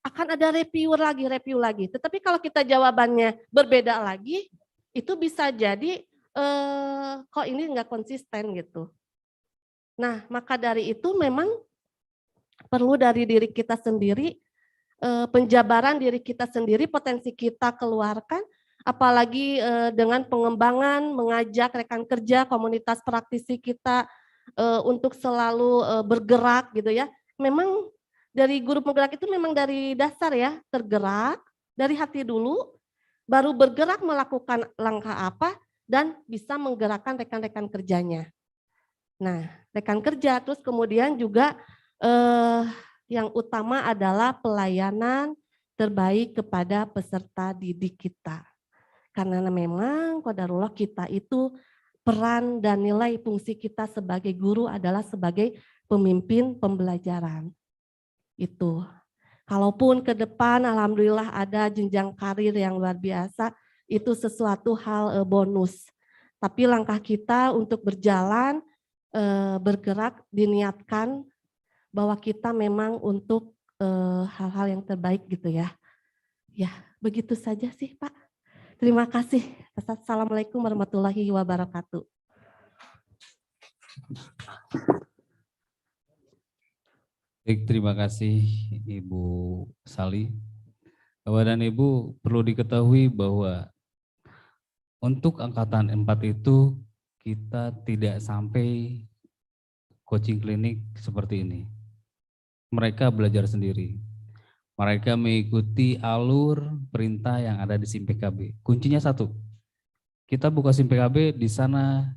akan ada review lagi. Tetapi kalau kita jawabannya berbeda lagi, itu bisa jadi kok ini nggak konsisten gitu. Nah, maka dari itu memang perlu dari diri kita sendiri, penjabaran diri kita sendiri, potensi kita keluarkan, apalagi dengan pengembangan, mengajak rekan kerja, komunitas praktisi kita untuk selalu bergerak gitu ya. Memang dari guru penggerak itu memang dari dasar ya, tergerak, dari hati dulu, baru bergerak melakukan langkah apa, dan bisa menggerakkan rekan-rekan kerjanya. Nah, rekan kerja, terus kemudian juga yang utama adalah pelayanan terbaik kepada peserta didik kita. Karena memang qadarullah kita itu peran dan nilai fungsi kita sebagai guru adalah sebagai pemimpin pembelajaran. Itu. Kalaupun ke depan alhamdulillah ada jenjang karir yang luar biasa, itu sesuatu hal bonus. Tapi langkah kita untuk berjalan, bergerak, diniatkan bahwa kita memang untuk hal-hal yang terbaik gitu ya. Ya, begitu saja sih Pak. Terima kasih. Assalamualaikum warahmatullahi wabarakatuh. Baik, terima kasih Ibu Sali. Bapak dan Ibu perlu diketahui bahwa untuk angkatan 4 itu kita tidak sampai coaching klinik seperti ini. Mereka belajar sendiri. Mereka mengikuti alur perintah yang ada di SIM PKB. Kuncinya satu, kita buka SIM PKB, di sana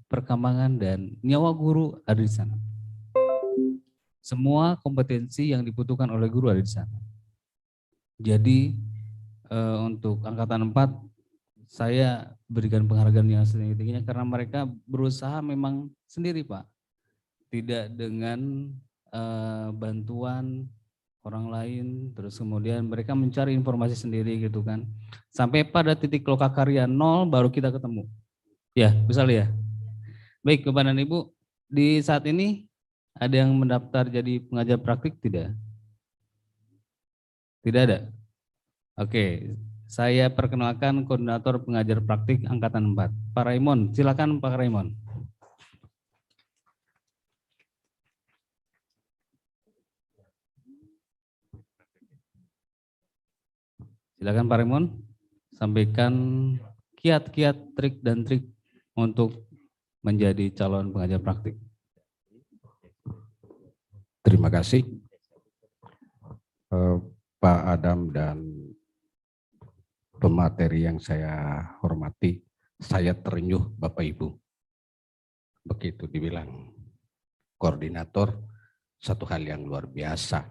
perkembangan dan nyawa guru ada di sana. Semua kompetensi yang dibutuhkan oleh guru ada di sana. Jadi untuk angkatan 4, saya berikan penghargaan yang setinggi-tingginya karena mereka berusaha memang sendiri Pak. Tidak dengan bantuan orang lain, terus kemudian mereka mencari informasi sendiri gitu kan. Sampai pada titik lokakarya 0 baru kita ketemu. Ya, bisa ya. Baik, Bapak dan Ibu, di saat ini ada yang mendaftar jadi pengajar praktik tidak? Tidak ada? Oke, saya perkenalkan koordinator pengajar praktik angkatan 4, Pak Raymond. Silakan Pak Raymond. Silakan Pak Raymond, sampaikan kiat-kiat, trik dan trik untuk menjadi calon pengajar praktik. Terima kasih Pak Adam dan pemateri yang saya hormati. Saya terenyuh Bapak Ibu. Begitu dibilang koordinator, satu hal yang luar biasa.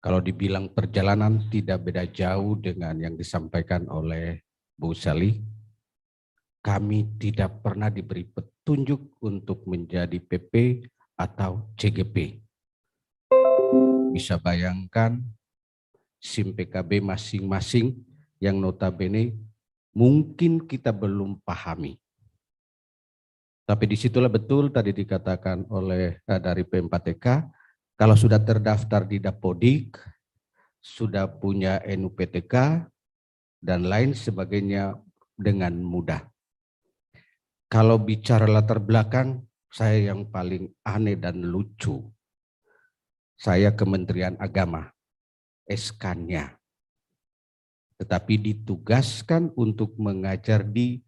Kalau dibilang perjalanan tidak beda jauh dengan yang disampaikan oleh Bu Sally. Kami tidak pernah diberi petunjuk untuk menjadi PP atau CGP. Bisa bayangkan SIM PKB masing-masing yang notabene mungkin kita belum pahami. Tapi disitulah betul tadi dikatakan oleh dari P4TK, kalau sudah terdaftar di Dapodik, sudah punya NUPTK, dan lain sebagainya dengan mudah. Kalau bicara latar belakang, saya yang paling aneh dan lucu. Saya Kementerian Agama, SK-nya. Tetapi ditugaskan untuk mengajar di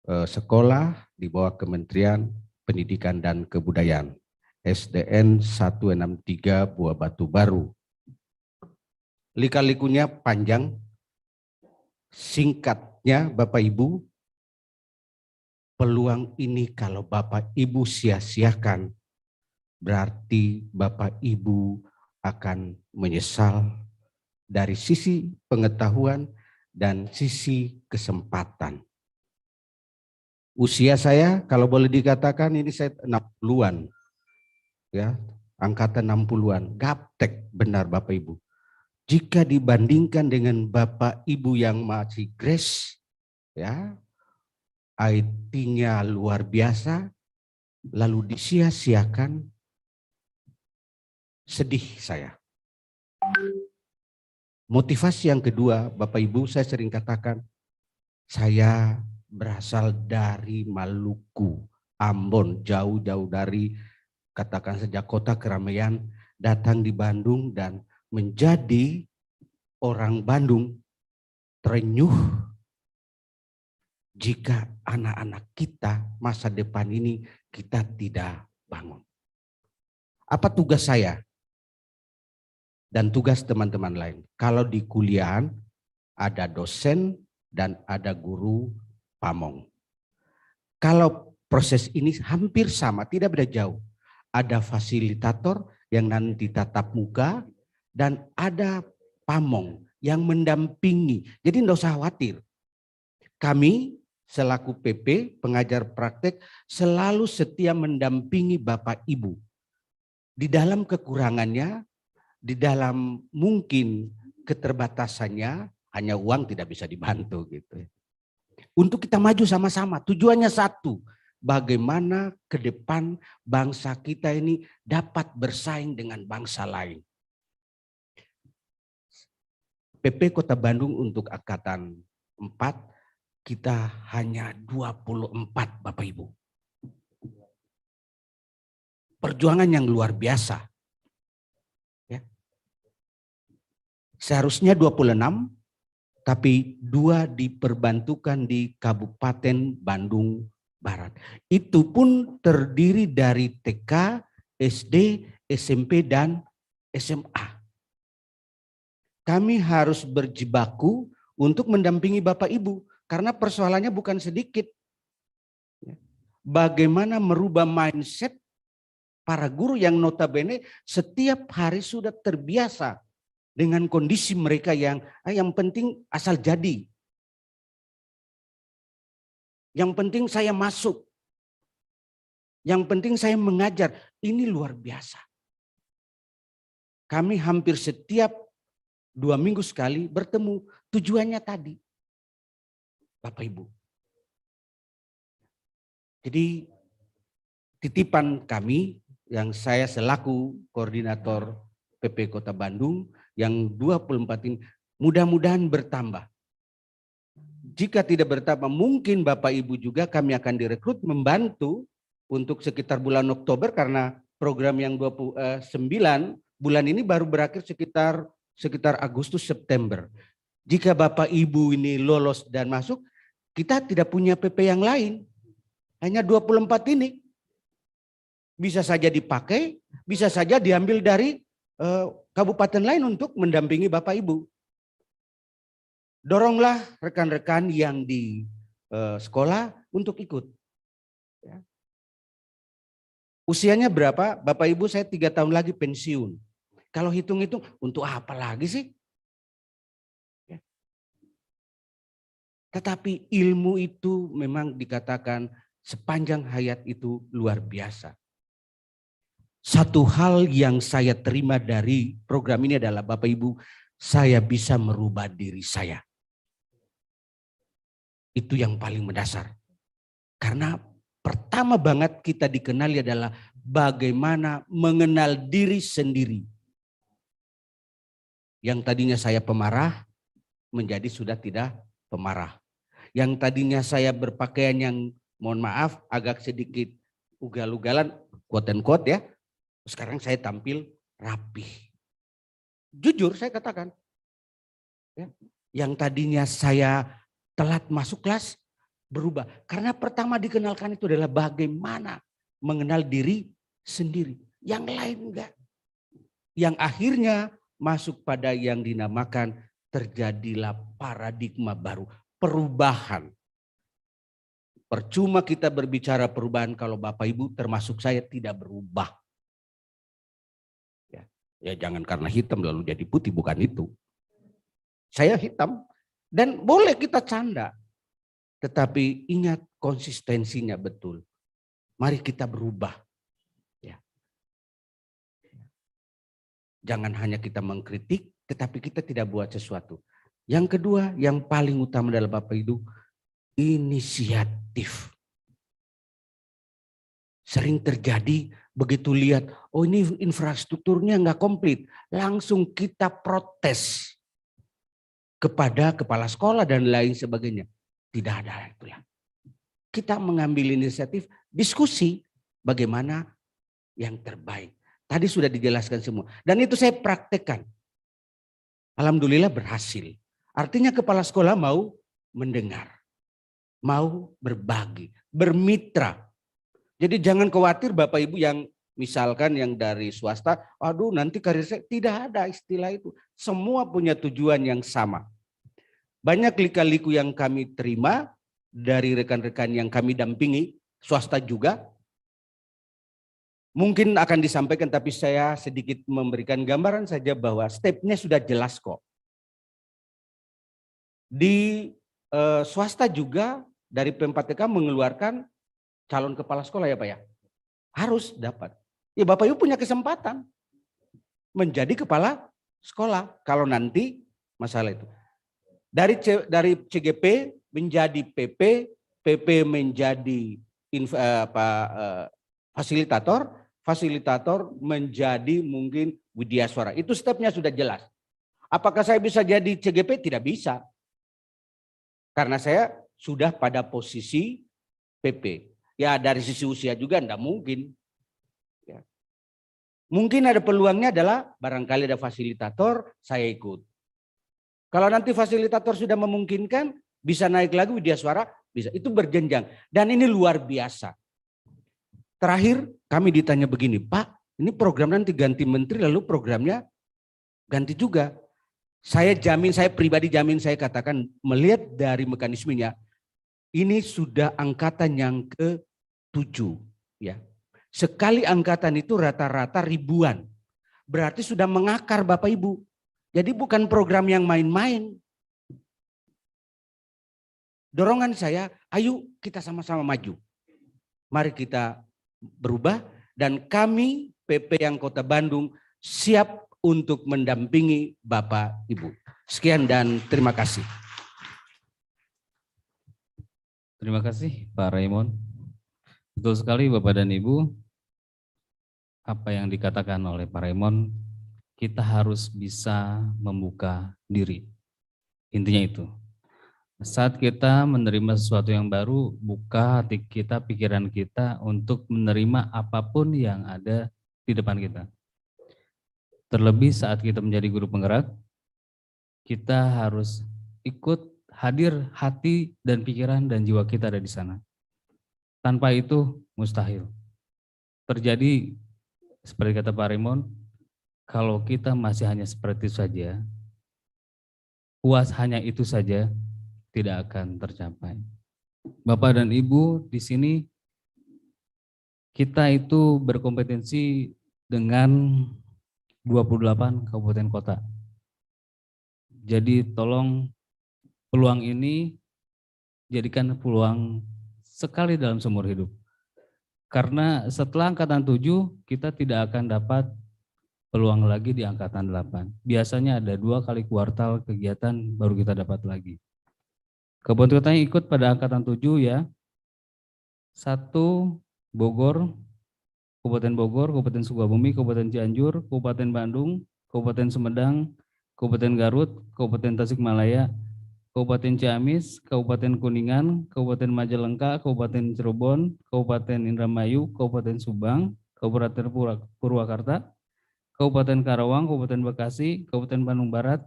sekolah di bawah Kementerian Pendidikan dan Kebudayaan. SDN 163 Buah Batu Baru. Lika-likunya panjang, singkatnya Bapak Ibu, peluang ini kalau Bapak Ibu sia-siakan, berarti Bapak Ibu akan menyesal dari sisi pengetahuan dan sisi kesempatan. Usia saya kalau boleh dikatakan ini saya 60-an. Ya, angkatan 60-an. Gaptek benar Bapak Ibu. Jika dibandingkan dengan Bapak Ibu yang masih grace, ya, IT-nya luar biasa, lalu disia-siakan, sedih saya. Motivasi yang kedua, Bapak Ibu, saya sering katakan, saya berasal dari Maluku, Ambon, jauh-jauh dari, katakan saja kota keramaian, datang di Bandung dan menjadi orang Bandung, terenyuh jika anak-anak kita masa depan ini kita tidak bangun. Apa tugas saya? Dan tugas teman-teman lain. Kalau di kuliahan ada dosen dan ada guru pamong. Kalau proses ini hampir sama, tidak beda jauh. Ada fasilitator yang nanti tatap muka dan ada pamong yang mendampingi. Jadi tidak usah khawatir. Kami selaku PP, pengajar praktek, selalu setia mendampingi Bapak Ibu. Di dalam kekurangannya, di dalam mungkin keterbatasannya, hanya uang tidak bisa dibantu gitu. Untuk kita maju sama-sama, tujuannya satu, bagaimana ke depan bangsa kita ini dapat bersaing dengan bangsa lain. PP Kota Bandung untuk angkatan 4, kita hanya 24 Bapak Ibu. Perjuangan yang luar biasa. Seharusnya 26, tapi 2 diperbantukan di Kabupaten Bandung Barat. Itu pun terdiri dari TK, SD, SMP, dan SMA. Kami harus berjibaku untuk mendampingi Bapak Ibu, karena persoalannya bukan sedikit. Bagaimana merubah mindset para guru yang notabene setiap hari sudah terbiasa dengan kondisi mereka yang penting asal jadi. Yang penting saya masuk. Yang penting saya mengajar. Ini luar biasa. Kami hampir setiap 2 minggu sekali bertemu. Tujuannya tadi. Bapak Ibu. Jadi titipan kami yang saya selaku koordinator PP Kota Bandung yang 24 ini mudah-mudahan bertambah. Jika tidak bertambah, mungkin Bapak Ibu juga kami akan direkrut membantu untuk sekitar bulan Oktober, karena program yang 29 bulan ini baru berakhir sekitar Agustus September. Jika Bapak Ibu ini lolos dan masuk, kita tidak punya PP yang lain. Hanya 24 ini. bisa saja dipakai, bisa saja diambil dari kabupaten lain untuk mendampingi Bapak Ibu. Doronglah rekan-rekan yang di sekolah untuk ikut. Ya. Usianya berapa? Bapak Ibu, saya 3 tahun lagi pensiun. Kalau hitung-hitung, untuk apa lagi sih? Ya. Tetapi ilmu itu memang dikatakan sepanjang hayat itu luar biasa. Satu hal yang saya terima dari program ini adalah Bapak Ibu, saya bisa merubah diri saya. Itu yang paling mendasar. Karena pertama banget kita dikenali adalah bagaimana mengenal diri sendiri. Yang tadinya saya pemarah menjadi sudah tidak pemarah. Yang tadinya saya berpakaian yang mohon maaf agak sedikit ugal-ugalan, quote and quote ya. Sekarang saya tampil rapih. Jujur saya katakan. Ya, yang tadinya saya telat masuk kelas berubah. Karena pertama dikenalkan itu adalah bagaimana mengenal diri sendiri. Yang lain enggak. Yang akhirnya masuk pada yang dinamakan terjadilah paradigma baru. Perubahan. Percuma kita berbicara perubahan kalau Bapak Ibu termasuk saya tidak berubah. Ya jangan karena hitam lalu jadi putih, bukan itu. Saya hitam. Dan boleh kita canda. Tetapi ingat konsistensinya betul. Mari kita berubah. Ya. Jangan hanya kita mengkritik, tetapi kita tidak buat sesuatu. Yang kedua, yang paling utama adalah Bapak Ibu, inisiatif. Sering terjadi begitu lihat, oh ini infrastrukturnya nggak komplit. Langsung kita protes kepada kepala sekolah dan lain sebagainya. Tidak ada itu ya. Kita mengambil inisiatif diskusi bagaimana yang terbaik. Tadi sudah dijelaskan semua. Dan itu saya praktekkan. Alhamdulillah berhasil. Artinya kepala sekolah mau mendengar. Mau berbagi. Bermitra. Jadi jangan khawatir Bapak Ibu yang misalkan yang dari swasta, aduh nanti karir saya, tidak ada istilah itu. Semua punya tujuan yang sama. Banyak lika-liku yang kami terima dari rekan-rekan yang kami dampingi, swasta juga. Mungkin akan disampaikan tapi saya sedikit memberikan gambaran saja bahwa stepnya sudah jelas kok. Di swasta juga dari P4TK mengeluarkan calon kepala sekolah ya Pak ya. Harus dapat. Ya Bapak Ibu punya kesempatan menjadi kepala sekolah kalau nanti masalah itu. Dari CGP menjadi PP, PP menjadi fasilitator, fasilitator menjadi mungkin widyaswara. Itu stepnya sudah jelas. Apakah saya bisa jadi CGP? Tidak bisa. Karena saya sudah pada posisi PP. Ya dari sisi usia juga enggak mungkin. Ya. Mungkin ada peluangnya adalah barangkali ada fasilitator, saya ikut. Kalau nanti fasilitator sudah memungkinkan, bisa naik lagi widyaswara, bisa. Itu berjenjang. Dan ini luar biasa. Terakhir kami ditanya begini, Pak, ini program nanti ganti menteri lalu programnya ganti juga. Saya jamin, saya pribadi jamin, saya katakan melihat dari mekanismenya, ini sudah angkatan yang ke-7. Ya. Sekali angkatan itu rata-rata ribuan. Berarti sudah mengakar Bapak Ibu. Jadi bukan program yang main-main. Dorongan saya, ayo kita sama-sama maju. Mari kita berubah dan kami PP yang Kota Bandung siap untuk mendampingi Bapak Ibu. Sekian dan terima kasih. Terima kasih Pak Raymond. Betul sekali Bapak dan Ibu, apa yang dikatakan oleh Pak Raymond, kita harus bisa membuka diri. Intinya itu. Saat kita menerima sesuatu yang baru, buka hati kita, pikiran kita untuk menerima apapun yang ada di depan kita. Terlebih saat kita menjadi guru penggerak, kita harus ikut hadir hati dan pikiran dan jiwa kita ada di sana. Tanpa itu mustahil. terjadi seperti kata Pak Raymond, kalau kita masih hanya seperti itu saja, puas hanya itu saja, tidak akan tercapai. Bapak dan Ibu, di sini kita itu berkompetensi dengan 28 kabupaten kota. Jadi tolong peluang ini jadikan peluang sekali dalam seumur hidup. Karena setelah angkatan 7 kita tidak akan dapat peluang lagi di angkatan 8. Biasanya ada 2 kali kuartal kegiatan baru kita dapat lagi. Kabupaten kota yang ikut pada angkatan 7 ya. 1 Bogor, Kabupaten Sukabumi, Kabupaten Cianjur, Kabupaten Bandung, Kabupaten Sumedang, Kabupaten Garut, Kabupaten Tasikmalaya, Kabupaten Ciamis, Kabupaten Kuningan, Kabupaten Majalengka, Kabupaten Cirebon, Kabupaten Indramayu, Kabupaten Subang, Kabupaten Purwakarta, Kabupaten Karawang, Kabupaten Bekasi, Kabupaten Bandung Barat,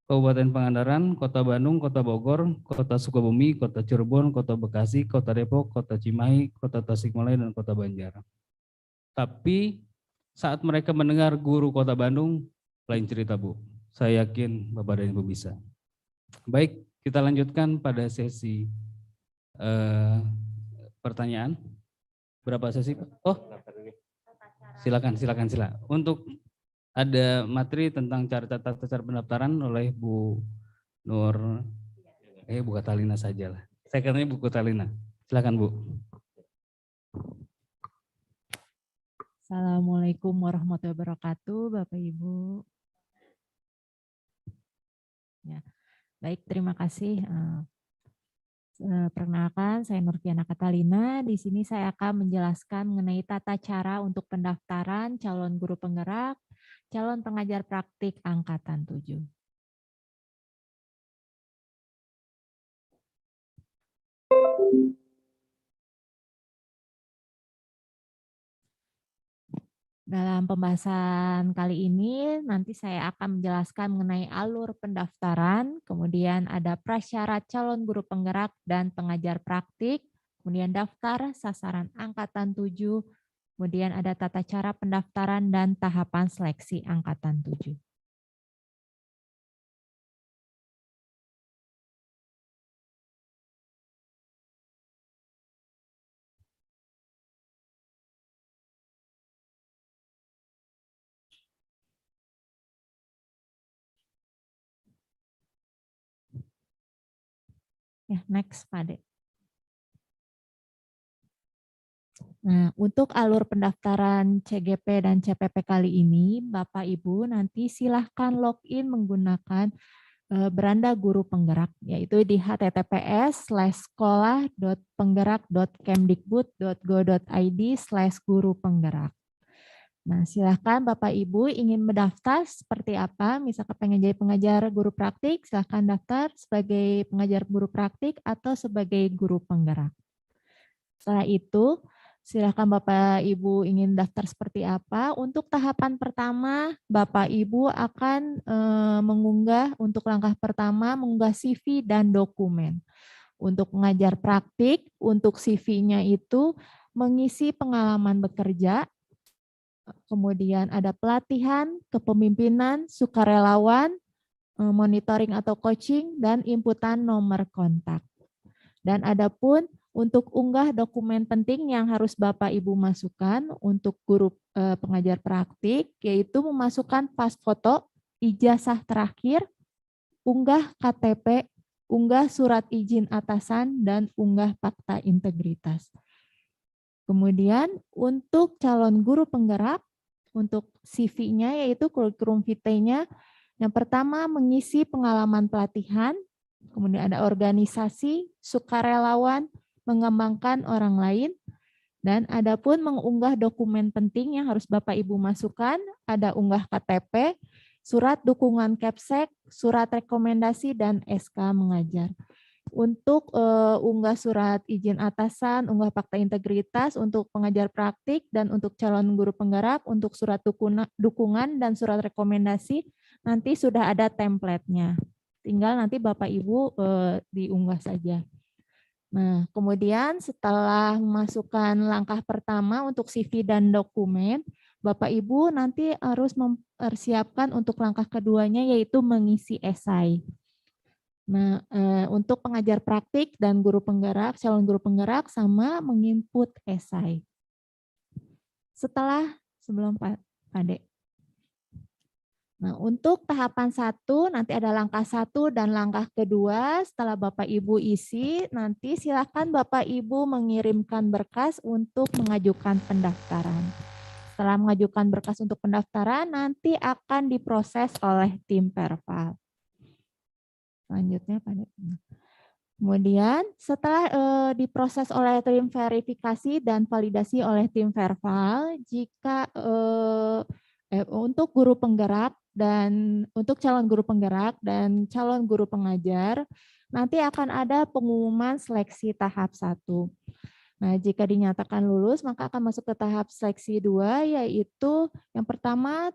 Kabupaten Pangandaran, Kota Bandung, Kota Bogor, Kota Sukabumi, Kota Cirebon, Kota Bekasi, Kota Depok, Kota Cimahi, Kota Tasikmalaya, dan Kota Banjar. Tapi saat mereka mendengar guru Kota Bandung, lain cerita Bu. Saya yakin Bapak dan Ibu bisa. Baik, kita lanjutkan pada sesi pertanyaan. Berapa sesi Pak? Oh, silakan. Untuk ada materi tentang tata cara pendaftaran oleh Bu Nur, Bu Katalina sajalah. Saya katanya Bu Katalina. Silakan Bu. Assalamualaikum warahmatullahi wabarakatuh, Bapak Ibu. Ya, baik, terima kasih. Perkenalkan, saya Nurfiana Katalina. Di sini saya akan menjelaskan mengenai tata cara untuk pendaftaran calon guru penggerak, calon pengajar praktik angkatan 7. Dalam pembahasan kali ini, nanti saya akan menjelaskan mengenai alur pendaftaran, kemudian ada prasyarat calon guru penggerak dan pengajar praktik, kemudian daftar sasaran angkatan 7, kemudian ada tata cara pendaftaran dan tahapan seleksi angkatan 7. Ya, next Pak De. Nah, untuk alur pendaftaran CGP dan CPP kali ini, Bapak Ibu nanti silahkan login menggunakan beranda guru penggerak, yaitu di https://sekolah.penggerak.kemdikbud.go.id/guru penggerak. Nah, silahkan Bapak Ibu ingin mendaftar seperti apa, misalkan pengen jadi pengajar guru praktik, silahkan daftar sebagai pengajar guru praktik atau sebagai guru penggerak. Setelah itu, silahkan Bapak Ibu ingin daftar seperti apa. Untuk tahapan pertama, Bapak Ibu akan mengunggah, untuk langkah pertama, mengunggah CV dan dokumen. Untuk pengajar praktik, untuk CV-nya itu mengisi pengalaman bekerja, kemudian ada pelatihan, kepemimpinan, sukarelawan, monitoring atau coaching, dan inputan nomor kontak. Dan ada pun untuk unggah dokumen penting yang harus Bapak Ibu masukkan untuk guru pengajar praktik, yaitu memasukkan pas foto, ijazah terakhir, unggah KTP, unggah surat izin atasan, dan unggah fakta integritas. Kemudian untuk calon guru penggerak, untuk CV-nya yaitu kurikulum vitae-nya, yang pertama mengisi pengalaman pelatihan, kemudian ada organisasi, sukarelawan, mengembangkan orang lain, dan ada pun mengunggah dokumen penting yang harus Bapak Ibu masukkan, ada unggah KTP, surat dukungan Kepsek, surat rekomendasi, dan SK mengajar. Untuk unggah surat izin atasan, unggah fakta integritas untuk pengajar praktik, dan untuk calon guru penggerak, untuk surat dukungan dan surat rekomendasi, nanti sudah ada template-nya. Tinggal nanti Bapak Ibu diunggah saja. Nah, kemudian setelah memasukkan langkah pertama untuk CV dan dokumen, Bapak Ibu nanti harus mempersiapkan untuk langkah keduanya yaitu mengisi esai. Nah, untuk pengajar praktik dan guru penggerak, calon guru penggerak sama menginput esai. Sebelum Pak Ade. Nah, untuk tahapan 1 nanti ada langkah 1 dan langkah kedua. Setelah Bapak Ibu isi, nanti silakan Bapak Ibu mengirimkan berkas untuk mengajukan pendaftaran. Setelah mengajukan berkas untuk pendaftaran, nanti akan diproses oleh tim Perval. Selanjutnya, Pak. Kemudian setelah diproses oleh tim verifikasi dan validasi oleh tim Perval, jika untuk guru penggerak dan untuk calon guru penggerak dan calon guru pengajar, nanti akan ada pengumuman seleksi tahap 1. Nah, jika dinyatakan lulus, maka akan masuk ke tahap seleksi 2, yaitu yang pertama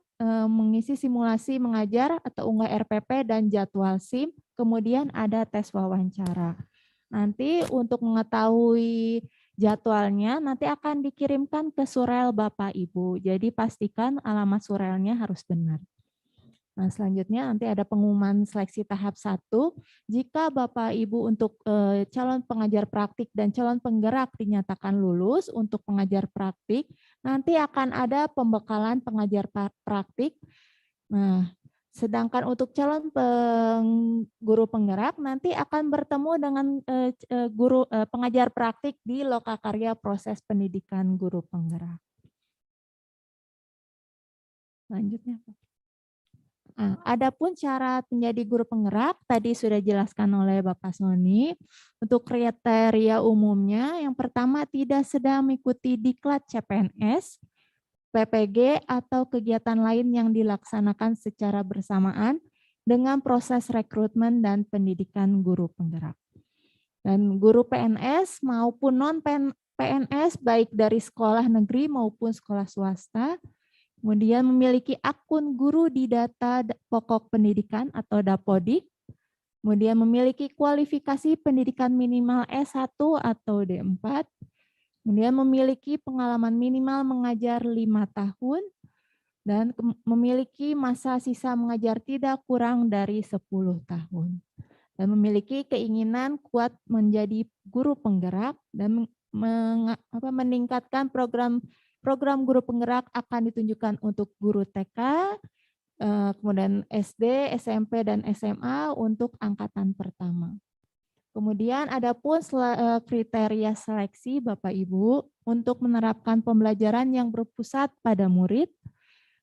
mengisi simulasi mengajar atau unggah RPP dan jadwal SIM, kemudian ada tes wawancara. Nanti untuk mengetahui jadwalnya, nanti akan dikirimkan ke surel Bapak Ibu. Jadi pastikan alamat surelnya harus benar. Nah, selanjutnya nanti ada pengumuman seleksi tahap 1. Jika Bapak Ibu untuk calon pengajar praktik dan calon penggerak dinyatakan lulus untuk pengajar praktik, nanti akan ada pembekalan pengajar praktik. Nah, sedangkan untuk calon guru penggerak nanti akan bertemu dengan guru pengajar praktik di lokakarya proses pendidikan guru penggerak. Selanjutnya, Pak. Nah, adapun syarat menjadi guru penggerak tadi sudah dijelaskan oleh Bapak Sony. Untuk kriteria umumnya, yang pertama tidak sedang mengikuti diklat CPNS, PPG atau kegiatan lain yang dilaksanakan secara bersamaan dengan proses rekrutmen dan pendidikan guru penggerak. Dan guru PNS maupun non-PNS baik dari sekolah negeri maupun sekolah swasta, kemudian memiliki akun guru di data pokok pendidikan atau Dapodik, kemudian memiliki kualifikasi pendidikan minimal S1 atau D4, kemudian memiliki pengalaman minimal mengajar 5 tahun, dan memiliki masa sisa mengajar tidak kurang dari 10 tahun. Dan memiliki keinginan kuat menjadi guru penggerak dan meningkatkan program guru penggerak akan ditunjukkan untuk guru TK, kemudian SD, SMP, dan SMA untuk angkatan pertama. Kemudian ada pun kriteria seleksi Bapak Ibu untuk menerapkan pembelajaran yang berpusat pada murid,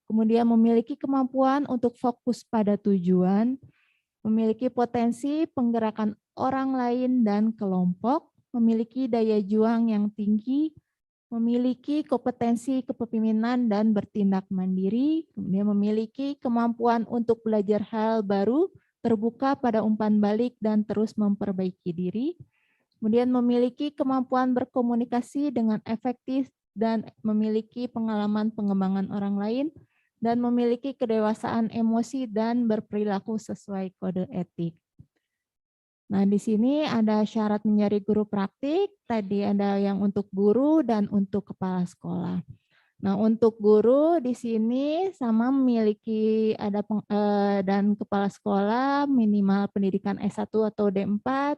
kemudian memiliki kemampuan untuk fokus pada tujuan, memiliki potensi penggerakan orang lain dan kelompok, memiliki daya juang yang tinggi, memiliki kompetensi kepemimpinan dan bertindak mandiri, kemudian memiliki kemampuan untuk belajar hal baru, terbuka pada umpan balik dan terus memperbaiki diri, kemudian memiliki kemampuan berkomunikasi dengan efektif dan memiliki pengalaman pengembangan orang lain, dan memiliki kedewasaan emosi dan berperilaku sesuai kode etik. Nah, di sini ada syarat menjadi guru praktik, tadi ada yang untuk guru dan untuk kepala sekolah. Nah, untuk guru di sini sama memiliki dan kepala sekolah minimal pendidikan S1 atau D4,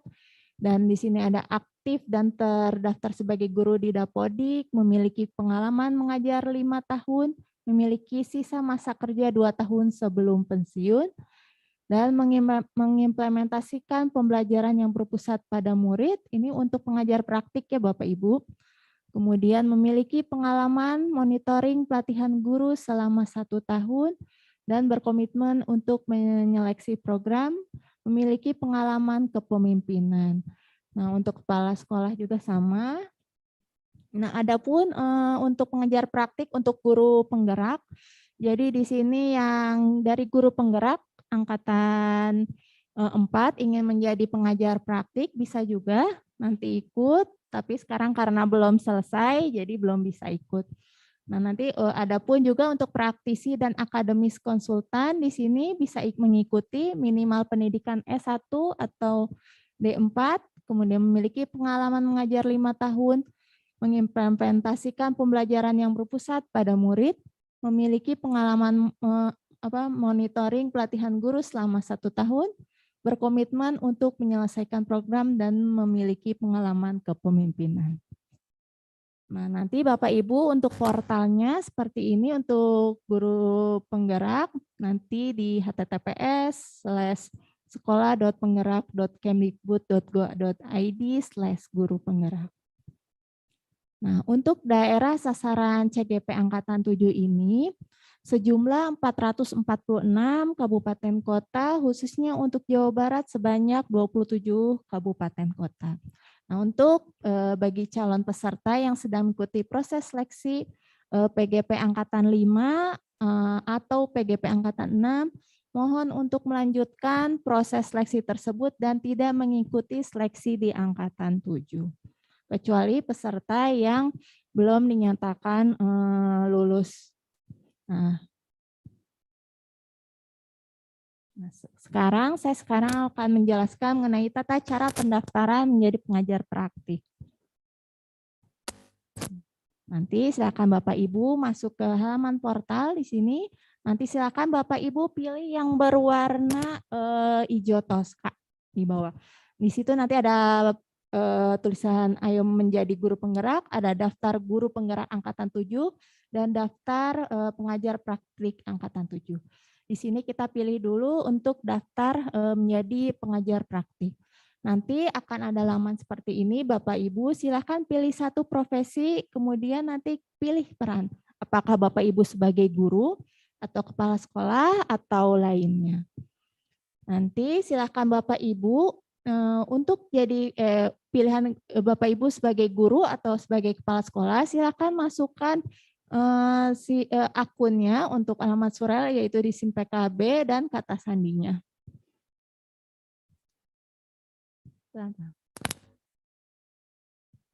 dan di sini ada aktif dan terdaftar sebagai guru di Dapodik, memiliki pengalaman mengajar 5 tahun, memiliki sisa masa kerja 2 tahun sebelum pensiun, dan mengimplementasikan pembelajaran yang berpusat pada murid, ini untuk pengajar praktik ya Bapak Ibu. Kemudian memiliki pengalaman monitoring pelatihan guru selama 1 tahun, dan berkomitmen untuk menyeleksi program, memiliki pengalaman kepemimpinan. Nah, untuk kepala sekolah juga sama. Nah, adapun untuk pengajar praktik untuk guru penggerak, jadi di sini yang dari guru penggerak, angkatan 4 ingin menjadi pengajar praktik bisa juga nanti ikut, tapi sekarang karena belum selesai jadi belum bisa ikut. Nah, nanti ada pun juga untuk praktisi dan akademis konsultan di sini bisa mengikuti minimal pendidikan S1 atau D4, kemudian memiliki pengalaman mengajar 5 tahun, mengimplementasikan pembelajaran yang berpusat pada murid, memiliki pengalaman monitoring pelatihan guru selama 1 tahun, berkomitmen untuk menyelesaikan program dan memiliki pengalaman kepemimpinan. Nah, nanti Bapak Ibu untuk portalnya seperti ini untuk guru penggerak, nanti di https://sekolah.penggerak.kemdikbud.go.id/guru penggerak. Nah, untuk daerah sasaran CGP Angkatan 7 ini, sejumlah 446 kabupaten kota, khususnya untuk Jawa Barat sebanyak 27 kabupaten kota. Nah, untuk bagi calon peserta yang sedang mengikuti proses seleksi PGP Angkatan 5 atau PGP Angkatan 6, mohon untuk melanjutkan proses seleksi tersebut dan tidak mengikuti seleksi di Angkatan 7. Kecuali peserta yang belum dinyatakan lulus. Nah, sekarang saya akan menjelaskan mengenai tata cara pendaftaran menjadi pengajar praktik. Nanti silakan Bapak Ibu masuk ke halaman portal di sini. Nanti silakan Bapak Ibu pilih yang berwarna hijau toska di bawah. Di situ nanti ada tulisan ayo menjadi guru penggerak, ada daftar guru penggerak Angkatan 7 dan daftar pengajar praktik Angkatan 7. Di sini kita pilih dulu untuk daftar menjadi pengajar praktik. Nanti akan ada laman seperti ini, Bapak Ibu silakan pilih satu profesi, kemudian nanti pilih peran. Apakah Bapak Ibu sebagai guru, atau kepala sekolah, atau lainnya. Nanti silakan Bapak Ibu untuk jadi pilihan Bapak Ibu sebagai guru atau sebagai kepala sekolah, silakan masukkan akunnya untuk alamat surel yaitu di SIM PKB dan kata sandinya.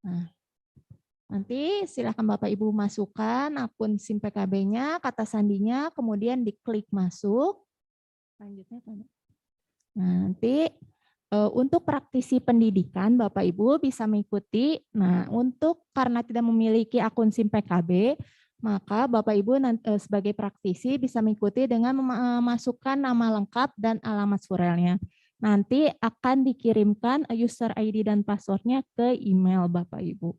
Nah, nanti silakan Bapak Ibu masukkan akun SIM PKB-nya, kata sandinya, kemudian diklik masuk. Selanjutnya, nah, nanti untuk praktisi pendidikan Bapak Ibu bisa mengikuti. Nah, untuk karena tidak memiliki akun SIM PKB, maka Bapak Ibu sebagai praktisi bisa mengikuti dengan memasukkan nama lengkap dan alamat surelnya. Nanti akan dikirimkan user ID dan passwordnya ke email Bapak Ibu.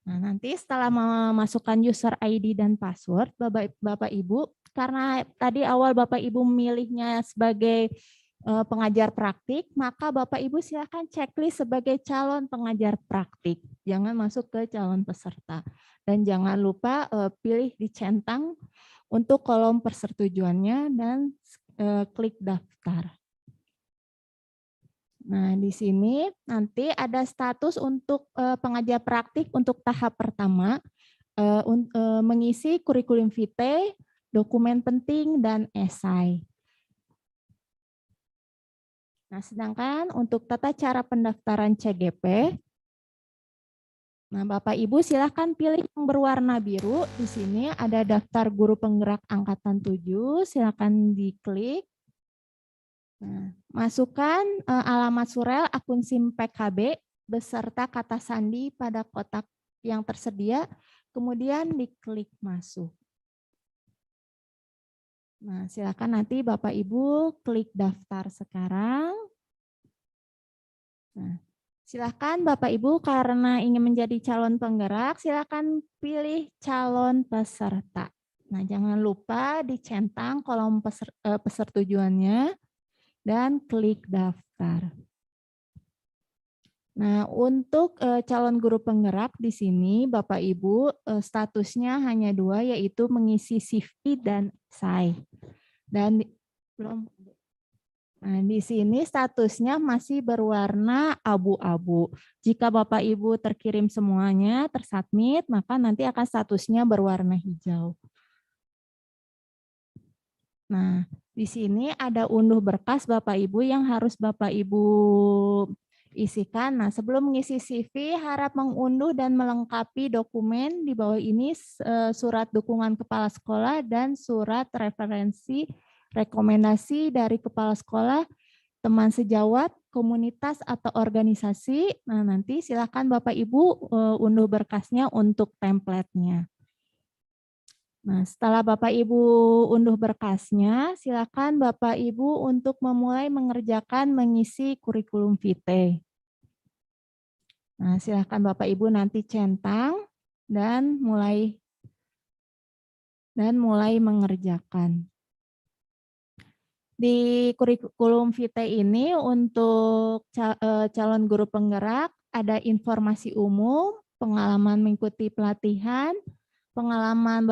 Nah, nanti setelah memasukkan user ID dan password, Bapak Ibu, karena tadi awal Bapak Ibu memilihnya sebagai pengajar praktik, maka Bapak Ibu silakan checklist sebagai calon pengajar praktik. Jangan masuk ke calon peserta. Dan jangan lupa pilih dicentang untuk kolom persetujuannya dan klik daftar. Nah, di sini nanti ada status untuk pengajar praktik untuk tahap pertama, mengisi kurikulum vitae, dokumen penting, dan esai. Nah, sedangkan untuk tata cara pendaftaran CGP, nah Bapak Ibu silakan pilih yang berwarna biru. Di sini ada daftar guru penggerak Angkatan 7, silakan diklik. Nah, masukkan alamat surel akun SIM PKB beserta kata sandi pada kotak yang tersedia, kemudian diklik masuk. Nah, silakan nanti Bapak Ibu klik daftar sekarang. Nah, silakan Bapak Ibu karena ingin menjadi calon penggerak, silakan pilih calon peserta. Nah, jangan lupa dicentang kolom persetujuannya dan klik daftar. Nah, untuk calon guru penggerak di sini Bapak Ibu statusnya hanya 2 yaitu mengisi CV dan esai. Dan belum. Nah, di sini statusnya masih berwarna abu-abu. Jika Bapak Ibu terkirim semuanya, tersubmit, maka nanti akan statusnya berwarna hijau. Nah, di sini ada unduh berkas Bapak Ibu yang harus Bapak Ibu isikan. Nah, sebelum mengisi CV, harap mengunduh dan melengkapi dokumen di bawah ini, surat dukungan kepala sekolah dan surat referensi rekomendasi dari kepala sekolah, teman sejawat, komunitas atau organisasi. Nah, nanti silakan Bapak Ibu unduh berkasnya untuk template-nya. Nah, setelah Bapak Ibu unduh berkasnya, silakan Bapak Ibu untuk memulai mengerjakan mengisi kurikulum vitae. Nah, silakan Bapak Ibu nanti centang dan mulai mengerjakan. Di kurikulum vitae ini untuk calon guru penggerak ada informasi umum, pengalaman mengikuti pelatihan, pengalaman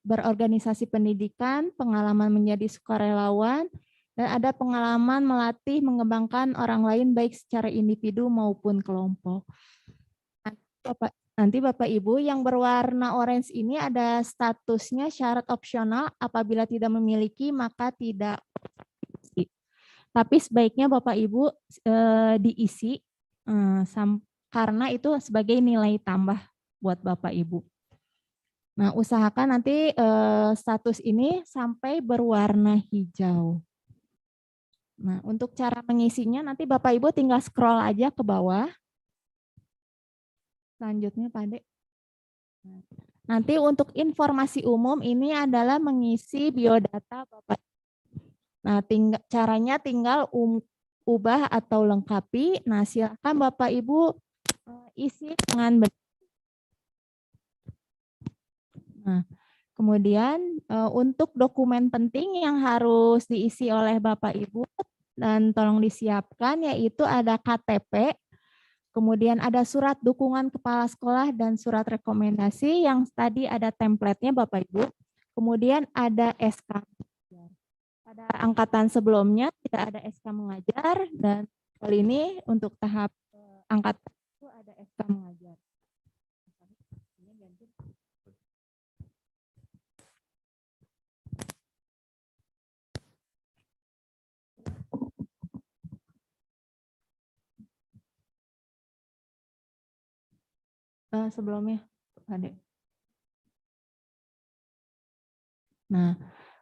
berorganisasi pendidikan, pengalaman menjadi sukarelawan, dan ada pengalaman melatih mengembangkan orang lain baik secara individu maupun kelompok. Nanti Bapak Ibu yang berwarna orange ini ada statusnya syarat opsional, apabila tidak memiliki maka tidak. Tapi sebaiknya Bapak Ibu diisi karena itu sebagai nilai tambah buat Bapak Ibu. Nah, usahakan nanti status ini sampai berwarna hijau. Nah, untuk cara mengisinya nanti Bapak Ibu tinggal scroll aja ke bawah. Selanjutnya Pak Ade. Nanti untuk informasi umum ini adalah mengisi biodata Bapak. Nah, caranya tinggal ubah atau lengkapi. Nah, silakan Bapak Ibu isi dengan benar. Nah, kemudian untuk dokumen penting yang harus diisi oleh Bapak Ibu dan tolong disiapkan yaitu ada KTP, kemudian ada surat dukungan kepala sekolah dan surat rekomendasi yang tadi ada template-nya Bapak Ibu. Kemudian ada SK. Pada angkatan sebelumnya tidak ada SK mengajar dan kali ini untuk tahap angkatan itu ada SK mengajar. Sebelumnya, Adek. Nah,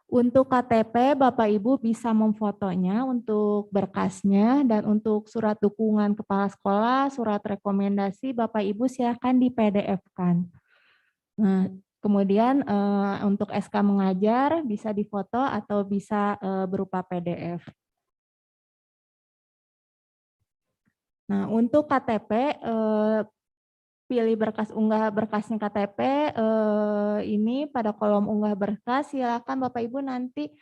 untuk KTP Bapak Ibu bisa memfotonya untuk berkasnya dan untuk surat dukungan kepala sekolah, surat rekomendasi Bapak Ibu silakan di PDF-kan. Nah, kemudian untuk SK mengajar bisa difoto atau bisa berupa PDF. Nah, untuk KTP pilih berkas unggah berkasnya KTP ini pada kolom unggah berkas silakan Bapak Ibu nanti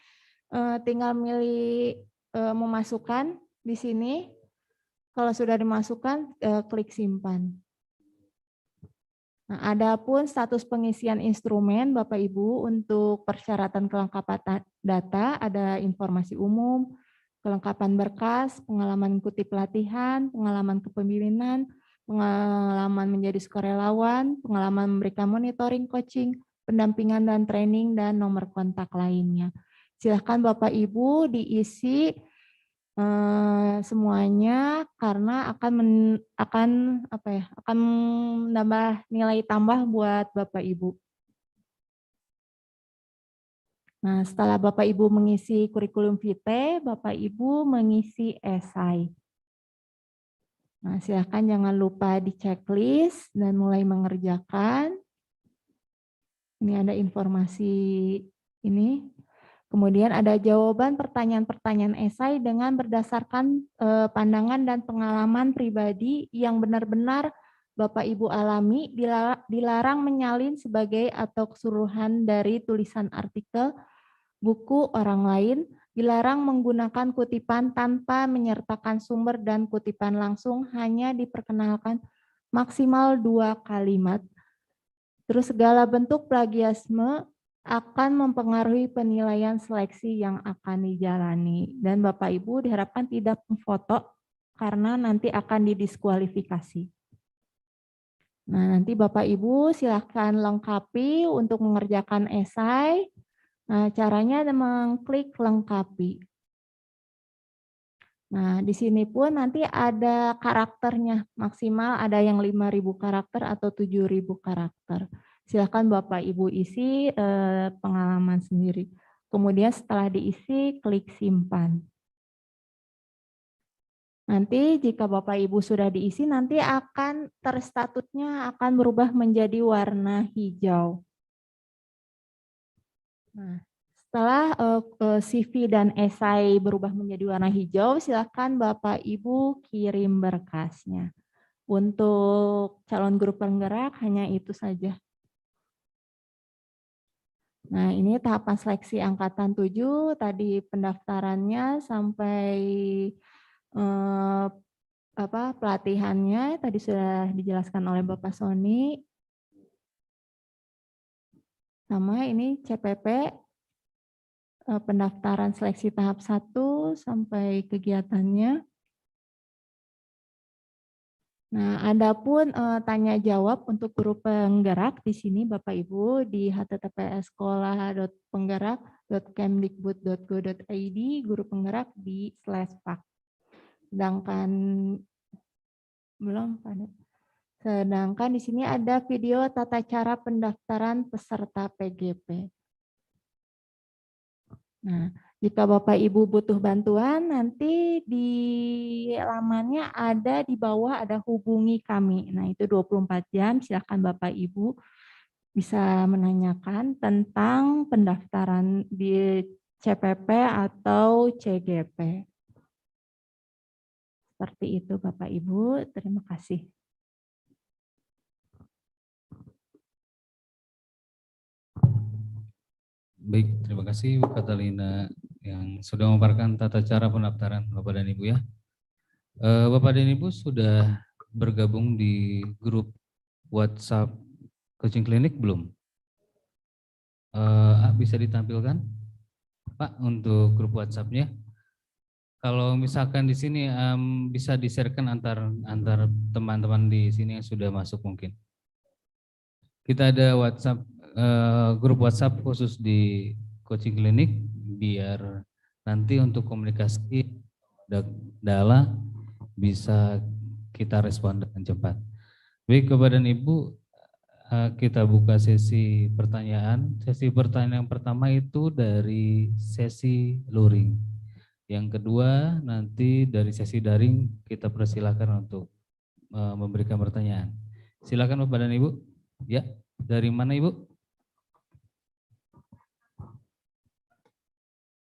tinggal milih memasukkan di sini. Kalau sudah dimasukkan klik simpan. Nah, adapun status pengisian instrumen Bapak Ibu untuk persyaratan kelengkapan data ada informasi umum, kelengkapan berkas, pengalaman ikuti pelatihan, pengalaman kepemimpinan, pengalaman menjadi sukarelawan, pengalaman memberikan monitoring, coaching, pendampingan dan training, dan nomor kontak lainnya. Silahkan Bapak Ibu diisi semuanya karena akan menambah nilai tambah buat Bapak Ibu. Nah, setelah Bapak Ibu mengisi kurikulum vitae, Bapak Ibu mengisi esai. Nah, silakan jangan lupa di checklist dan mulai mengerjakan. Ini ada informasi ini. Kemudian ada jawaban pertanyaan-pertanyaan esai dengan berdasarkan pandangan dan pengalaman pribadi yang benar-benar Bapak Ibu alami, dilarang menyalin sebagai atau keseluruhan dari tulisan artikel, buku orang lain, dilarang menggunakan kutipan tanpa menyertakan sumber dan kutipan langsung, hanya diperkenalkan maksimal 2 kalimat. Terus segala bentuk plagiasme akan mempengaruhi penilaian seleksi yang akan dijalani. Dan Bapak Ibu diharapkan tidak memfoto karena nanti akan didiskualifikasi. Nah, nanti Bapak Ibu silakan lengkapi untuk mengerjakan esai. Nah, caranya mengklik lengkapi. Nah, di sini pun nanti ada karakternya, maksimal ada yang 5.000 karakter atau 7.000 karakter. Silakan Bapak Ibu isi pengalaman sendiri. Kemudian setelah diisi, klik simpan. Nanti jika Bapak Ibu sudah diisi, nanti akan terstatutnya akan berubah menjadi warna hijau. Nah, setelah CV dan esai berubah menjadi warna hijau, silakan Bapak Ibu kirim berkasnya. Untuk calon guru penggerak hanya itu saja. Nah, ini tahapan seleksi angkatan 7, tadi pendaftarannya sampai pelatihannya tadi sudah dijelaskan oleh Bapak Sony. Sama ini CPP, pendaftaran seleksi tahap 1 sampai kegiatannya. Nah, adapun tanya jawab untuk guru penggerak di sini Bapak Ibu di https://sekolah.penggerak.kemdikbud.go.id guru penggerak di /pak. Sedangkan di sini ada video tata cara pendaftaran peserta PGP. Nah, jika Bapak Ibu butuh bantuan, nanti di lamannya ada di bawah ada hubungi kami. Nah, itu 24 jam, silakan Bapak Ibu bisa menanyakan tentang pendaftaran di CPP atau CGP. Seperti itu Bapak Ibu, terima kasih. Baik, terima kasih Bu Katalina yang sudah memaparkan tata cara pendaftaran Bapak dan Ibu ya. Bapak dan Ibu sudah bergabung di grup WhatsApp Coaching Clinic belum? Bisa ditampilkan Pak untuk grup WhatsApp-nya? Kalau misalkan di sini bisa di-share-kan antar teman-teman di sini yang sudah masuk mungkin. Kita ada WhatsApp grup WhatsApp khusus di Coaching Clinic biar nanti untuk komunikasi Dala bisa kita respon dengan cepat. Baik Bapak dan Ibu, kita buka sesi pertanyaan. Sesi pertanyaan yang pertama itu dari sesi luring. Yang kedua nanti dari sesi daring kita persilakan untuk memberikan pertanyaan. Silakan Bapak dan Ibu. Ya, dari mana Ibu?